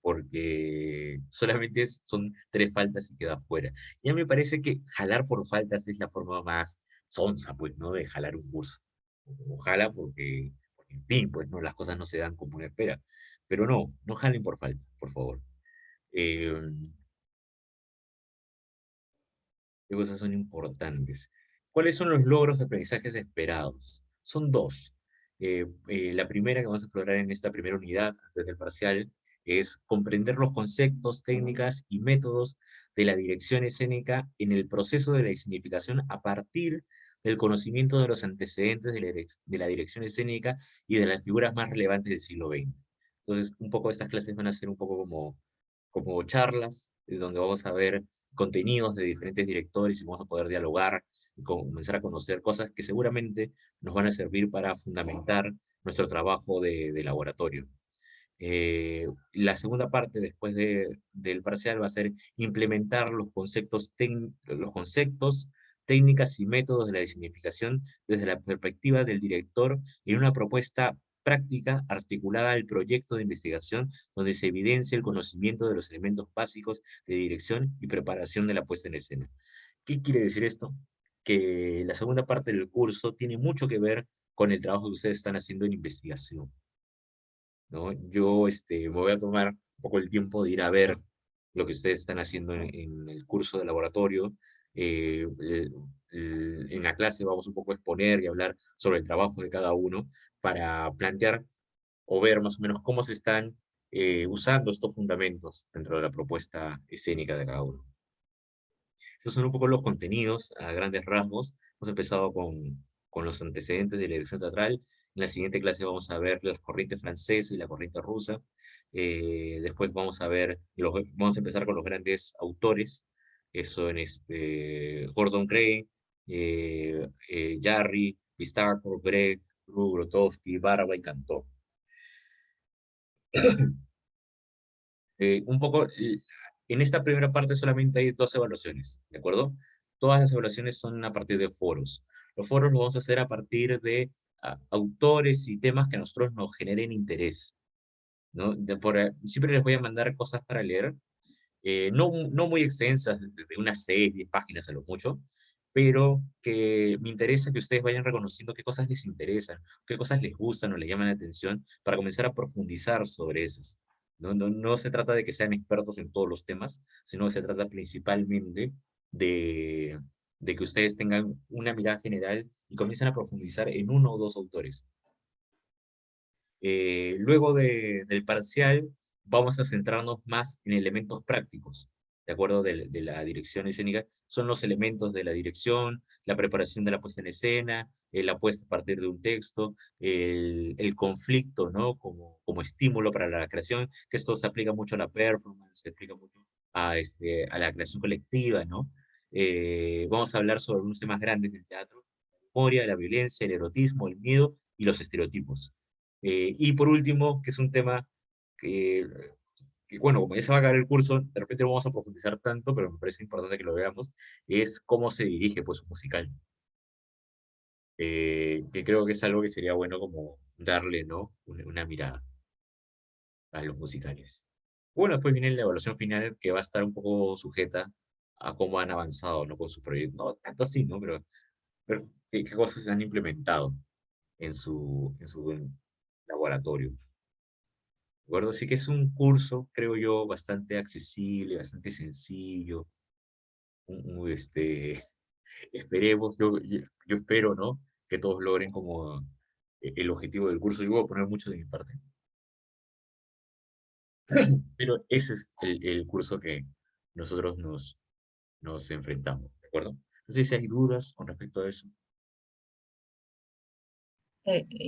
S2: porque solamente son 3 faltas y queda fuera. Ya me parece que jalar por faltas es la forma más sonsa, pues, ¿no? De jalar un curso. Ojalá porque, en fin, pues, no, las cosas no se dan como uno espera. Pero no jalen por falta, por favor. Eh, ¿Qué cosas son importantes? ¿Cuáles son los logros de aprendizajes esperados? Son dos. La primera que vamos a explorar en esta primera unidad, antes del parcial, es comprender los conceptos, técnicas y métodos de la dirección escénica en el proceso de la escenificación a partir del conocimiento de los antecedentes de la dirección escénica y de las figuras más relevantes del siglo XX. Entonces, un poco estas clases van a ser un poco como charlas, donde vamos a ver contenidos de diferentes directores y vamos a poder dialogar y comenzar a conocer cosas que seguramente nos van a servir para fundamentar nuestro trabajo de laboratorio. La segunda parte, después del parcial, va a ser implementar los conceptos, técnicas y métodos de la designificación desde la perspectiva del director en una propuesta práctica articulada al proyecto de investigación donde se evidencia el conocimiento de los elementos básicos de dirección y preparación de la puesta en escena. ¿Qué quiere decir esto? Que la segunda parte del curso tiene mucho que ver con el trabajo que ustedes están haciendo en investigación, ¿no? Yo me voy a tomar un poco el tiempo de ir a ver lo que ustedes están haciendo en el curso de laboratorio. En la clase vamos un poco a exponer y hablar sobre el trabajo de cada uno para plantear o ver más o menos cómo se están usando estos fundamentos dentro de la propuesta escénica de cada uno. Esos son un poco los contenidos a grandes rasgos. Hemos empezado con los antecedentes de la dirección teatral. En la siguiente clase vamos a ver la corriente francesa y la corriente rusa. Después vamos a ver, vamos a empezar con los grandes autores. Eso en Gordon Gray, Jarry, Pistácore, Brecht, Grotowski, Barba y Cantor. Un poco, en esta primera parte solamente hay 2 evaluaciones, ¿de acuerdo? Todas las evaluaciones son a partir de foros. Los foros los vamos a hacer a partir de autores y temas que a nosotros nos generen interés, ¿no? Siempre les voy a mandar cosas para leer, no muy extensas, de unas 6, 10 páginas a lo mucho, pero que me interesa que ustedes vayan reconociendo qué cosas les interesan, qué cosas les gustan o les llaman la atención, para comenzar a profundizar sobre esos. No se trata de que sean expertos en todos los temas, sino que se trata principalmente de que ustedes tengan una mirada general y comiencen a profundizar en 1 o 2 autores. Luego del parcial, vamos a centrarnos más en elementos prácticos, de acuerdo de la dirección escénica. Son los elementos de la dirección, la preparación de la puesta en escena, la puesta a partir de un texto, el conflicto, ¿no? Como estímulo para la creación, que esto se aplica mucho a la performance, se aplica mucho a la creación colectiva, ¿no? Vamos a hablar sobre unos temas grandes del teatro: la memoria, la violencia, el erotismo, el miedo y los estereotipos. Y por último, que es un tema que, bueno, como ya se va a acabar el curso, de repente no vamos a profundizar tanto, pero me parece importante que lo veamos, es cómo se dirige pues un musical. Que creo que es algo que sería bueno como darle, ¿no? Una mirada a los musicales. Bueno, después viene la evaluación final, que va a estar un poco sujeta a cómo han avanzado, ¿no? Con su proyecto. No tanto así, ¿no? Pero qué cosas se han implementado en su laboratorio. ¿De acuerdo? Así que es un curso, creo yo, bastante accesible, bastante sencillo. Esperemos, yo espero, ¿no? Que todos logren como el objetivo del curso. Yo voy a poner mucho de mi parte. Pero ese es el curso que nosotros nos enfrentamos, ¿de acuerdo? No sé si hay dudas con respecto a eso.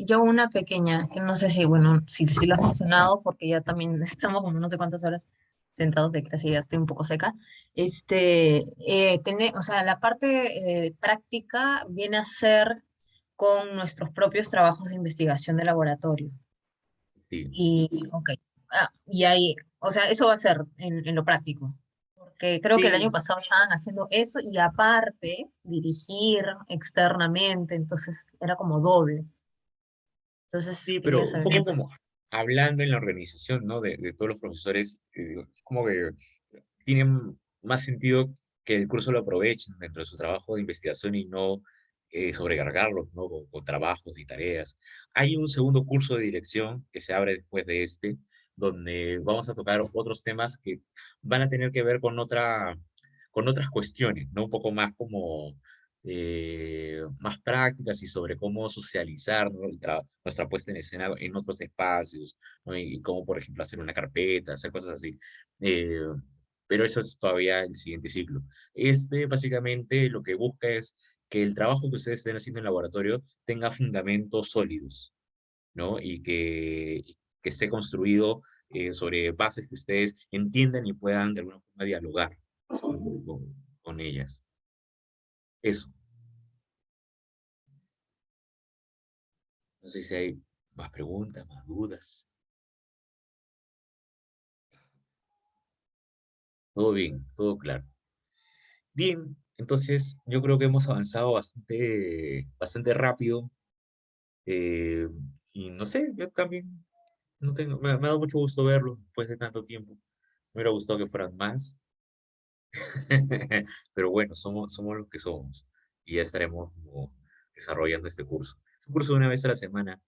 S5: Yo una pequeña, que no sé si, bueno, si lo has mencionado, porque ya también estamos como no sé cuántas horas sentados de clase y ya estoy un poco seca. O sea, la parte práctica viene a ser con nuestros propios trabajos de investigación de laboratorio.
S2: Sí,
S5: Ok. Y ahí, o sea, eso va a ser en lo práctico. Porque creo que el año
S2: sí,
S5: pasado estaban haciendo eso y aparte dirigir externamente, entonces era como doble. Entonces
S2: sí,
S5: quería
S2: pero un
S5: saber.
S2: poco como hablando en la organización, ¿no? De todos los profesores, como que tienen más sentido que el curso lo aprovechen dentro de su trabajo de investigación y no sobrecargarlos, ¿no? Con trabajos y tareas. Hay un segundo curso de dirección que se abre después de donde vamos a tocar otros temas que van a tener que ver con otras cuestiones, ¿no? Un poco más como más prácticas y sobre cómo socializar, ¿no? Nuestra puesta en escena en otros espacios, ¿no? Y cómo, por ejemplo, hacer una carpeta, hacer cosas así. Eh, pero eso es todavía el siguiente ciclo. Básicamente lo que busca es que el trabajo que ustedes estén haciendo en laboratorio tenga fundamentos sólidos, ¿no? Y que esté construido sobre bases que ustedes entiendan y puedan de alguna forma dialogar, con ellas. Eso. No sé si hay más preguntas, más dudas. Todo bien, todo claro. Bien, entonces yo creo que hemos avanzado bastante rápido. eh, y no sé, yo también no tengo, me ha dado mucho gusto verlos después de tanto tiempo. Me hubiera gustado que fueran más. Pero bueno, somos los que somos. Y ya estaremos como desarrollando este curso. Es un curso de una vez a la semana,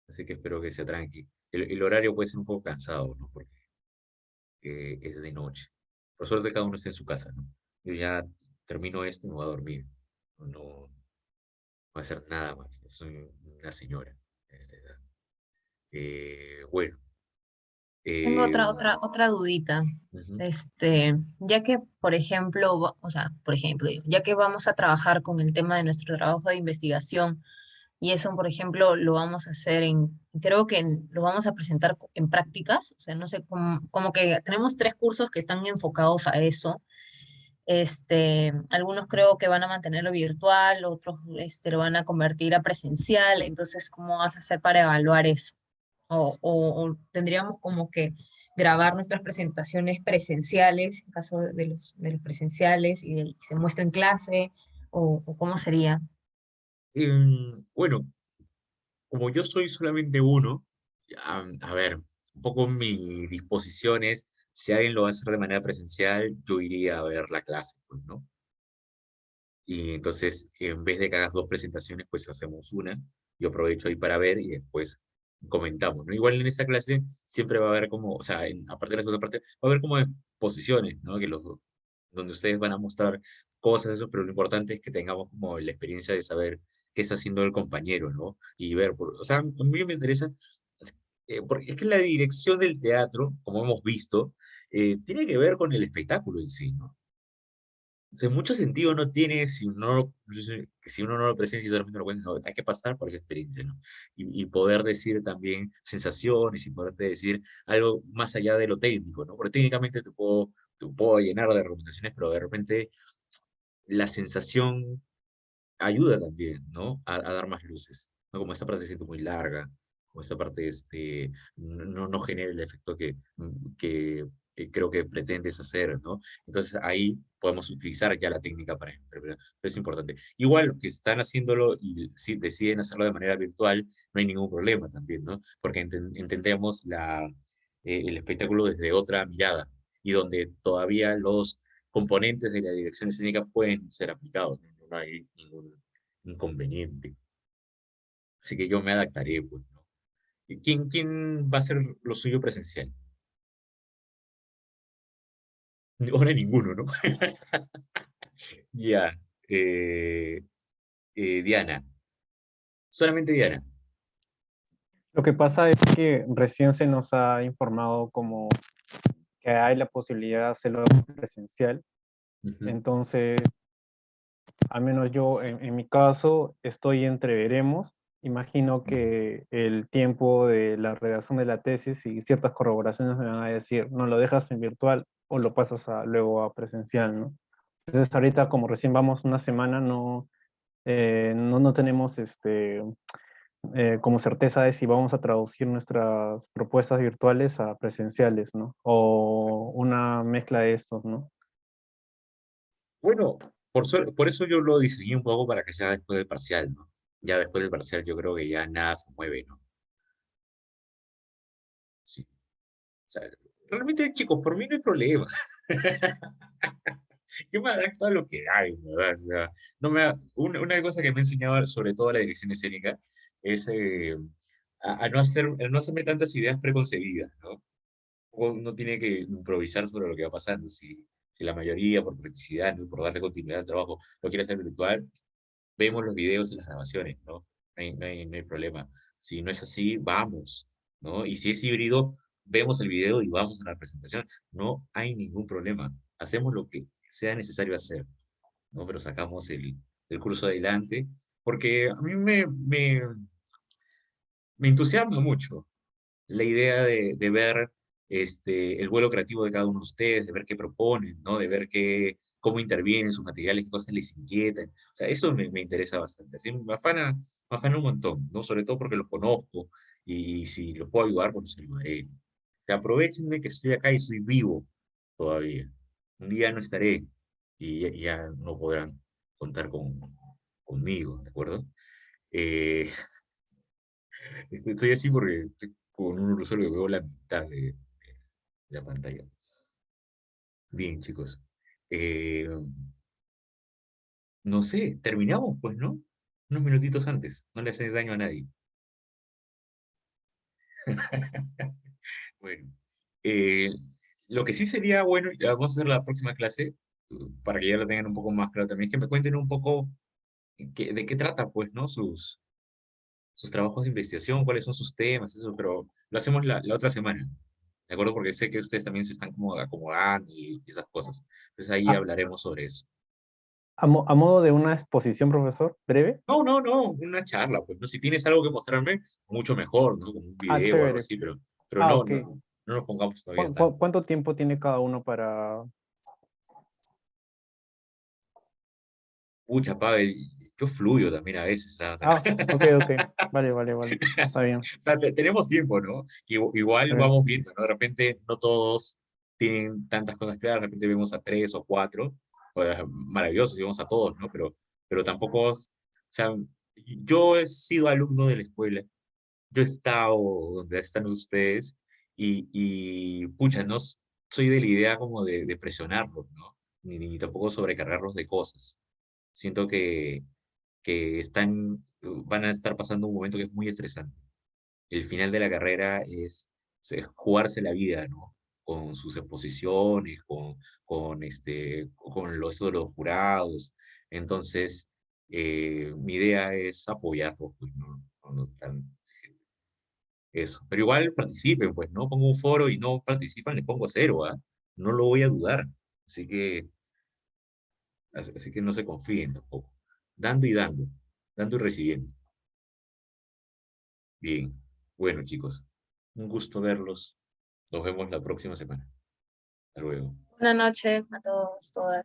S2: así que espero que sea tranqui. El horario puede ser un poco cansado, ¿no? Porque es de noche. Por suerte cada uno está en su casa, ¿no? Yo ya termino esto y me voy a dormir. No voy a hacer nada más. Soy una señora a esta edad. Bueno,
S5: Tengo
S2: eh,
S5: otra dudita.
S2: ujú.
S5: Ya que, por ejemplo, o sea, por ejemplo, digo, ya que vamos a trabajar con el tema de nuestro trabajo de investigación, y eso, por ejemplo, lo vamos a hacer creo que lo vamos a presentar en prácticas, o sea, no sé, como que tenemos 3 cursos que están enfocados a eso. Algunos creo que van a mantenerlo virtual, otros lo van a convertir a presencial, entonces, ¿cómo vas a hacer para evaluar eso? O tendríamos como que grabar nuestras presentaciones presenciales, en caso de los presenciales, y se muestra en clase, o cómo sería.
S2: Bueno, como yo soy solamente uno, a ver, un poco mi disposición es, si alguien lo va a hacer de manera presencial, yo iría a ver la clase, pues, ¿no? Y entonces, en vez de que hagas dos presentaciones, pues hacemos una. Yo aprovecho ahí para ver y después comentamos, ¿no? Igual en esta clase siempre va a haber como, o sea, aparte de la segunda parte, va a haber como exposiciones, ¿no? Donde ustedes van a mostrar cosas, eso, pero lo importante es que tengamos como la experiencia de saber qué está haciendo el compañero, ¿no? Y ver, o sea, a mí me interesa, porque es que la dirección del teatro, como hemos visto, tiene que ver con el espectáculo en sí, ¿no? O sea, mucho sentido no tiene si uno no lo presencia y solamente lo cuenta, no, hay que pasar por esa experiencia, ¿no? Y poder decir también sensaciones y poder decir algo más allá de lo técnico, ¿no? Porque técnicamente te puedo llenar de recomendaciones, pero de repente la sensación ayuda también, ¿no? A dar más luces, ¿no? Como esta parte se siente muy larga, como esta parte no genera el efecto que creo que pretendes hacer, ¿no? Entonces ahí podemos utilizar ya la técnica para interpretar, pero es importante. Igual los que están haciéndolo y si deciden hacerlo de manera virtual, no hay ningún problema también, ¿no? Porque entendemos el espectáculo desde otra mirada y donde todavía los componentes de la dirección escénica pueden ser aplicados, ¿no? No hay ningún inconveniente. Así que yo me adaptaré, pues, ¿no? ¿Y quién va a hacer lo suyo presencial? Ahora ninguno, ¿no? Ya. eh, Diana. Solamente Diana.
S4: Lo que pasa es que recién se nos ha informado como que hay la posibilidad de hacerlo presencial.
S2: Ujú.
S4: Entonces, al menos yo, en mi caso, estoy entre veremos. Imagino que el tiempo de la redacción de la tesis y ciertas corroboraciones me van a decir, no lo dejas en virtual o lo pasas luego a presencial, ¿no? Entonces, ahorita, como recién vamos una semana, no tenemos como certeza de si vamos a traducir nuestras propuestas virtuales a presenciales, ¿no? O una mezcla de estos, ¿no?
S2: Bueno, por eso yo lo diseñé un poco para que sea después del parcial, ¿no? Ya después del parcial yo creo que ya nada se mueve, ¿no? Sí. O sea, realmente, chicos, por mí no hay problema. Yo me adapto a lo que hay, ¿verdad? O sea, no una cosa que me ha enseñado sobre todo la dirección escénica es a no hacerme tantas ideas preconcebidas, ¿no? Uno tiene que improvisar sobre lo que va pasando. Si la mayoría, por practicidad, ¿no? Por darle continuidad al trabajo, lo quiere hacer virtual, vemos los videos y las grabaciones, ¿no? No hay problema. Si no es así, vamos, ¿no? Y si es híbrido, vemos el video y vamos a la presentación. No hay ningún problema. Hacemos lo que sea necesario hacer, ¿no? Pero sacamos el curso adelante, porque a mí me entusiasma mucho la idea de ver el vuelo creativo de cada uno de ustedes, de ver qué proponen, ¿no? De ver cómo intervienen sus materiales, qué cosas les inquietan. O sea, eso me interesa bastante. Así, me afana un montón, ¿no? Sobre todo porque los conozco y si los puedo ayudar, pues los ayudaré. O sea, aprovechen de que estoy acá y estoy vivo todavía. Un día no estaré y ya no podrán contar conmigo, ¿de acuerdo? Eh, estoy así porque estoy con un usuario que veo la mitad de la pantalla. Bien, chicos. Eh, no sé, terminamos, pues, ¿no? Unos minutitos antes. No le haces daño a nadie. Bueno. eh, lo que sí sería bueno, ya vamos a hacer la próxima clase, para que ya lo tengan un poco más claro también, es que me cuenten un poco de qué trata, pues, ¿no? Sus trabajos de investigación, cuáles son sus temas, eso, pero lo hacemos la otra semana, ¿de acuerdo? Porque sé que ustedes también se están como acomodando y esas cosas. Entonces ahí
S6: Ah,
S2: hablaremos sobre eso.
S6: a modo de una exposición, profesor, breve.
S2: No, una charla, pues, ¿no? Si tienes algo que mostrarme, mucho mejor, ¿no? Como un
S6: Ah,
S2: video o algo
S6: chévere.
S2: así, pero
S6: Ah,
S2: no,
S6: ok.
S2: no nos pongamos todavía tan...
S6: ¿Cuánto tiempo tiene cada uno para...?
S2: Pucha, Pavel, yo fluyo también a veces, ¿sabes? O sea,
S6: Ah, ok, ok. Vale, vale, vale. Está bien.
S2: o sea, tenemos tiempo, ¿no? Igual
S6: Chévere.
S2: vamos viendo, ¿no? De repente no todos tienen tantas cosas claras, de repente vemos a 3 o 4, pues, maravillosos, y vemos a todos, ¿no? Pero tampoco, o sea, yo he sido alumno de la escuela, yo he estado donde están ustedes pucha, no soy de la idea como de presionarlos, ¿no? Ni tampoco sobrecargarlos de cosas. Siento que van a estar pasando un momento que es muy estresante. El final de la carrera es jugarse la vida, ¿no? Con sus exposiciones, con esto de los jurados. Entonces, mi idea es apoyarlos, pues, no tan eso. Pero igual participen, pues, ¿no? Pongo un foro y no participan, le pongo 0, ¿ah? No lo voy a dudar. Así que, así que no se confíen tampoco. Dando y dando, dando y recibiendo. Bien. Bueno, chicos, un gusto verlos. Nos vemos la próxima semana. Hasta luego.
S5: Buenas noches a todos, todas.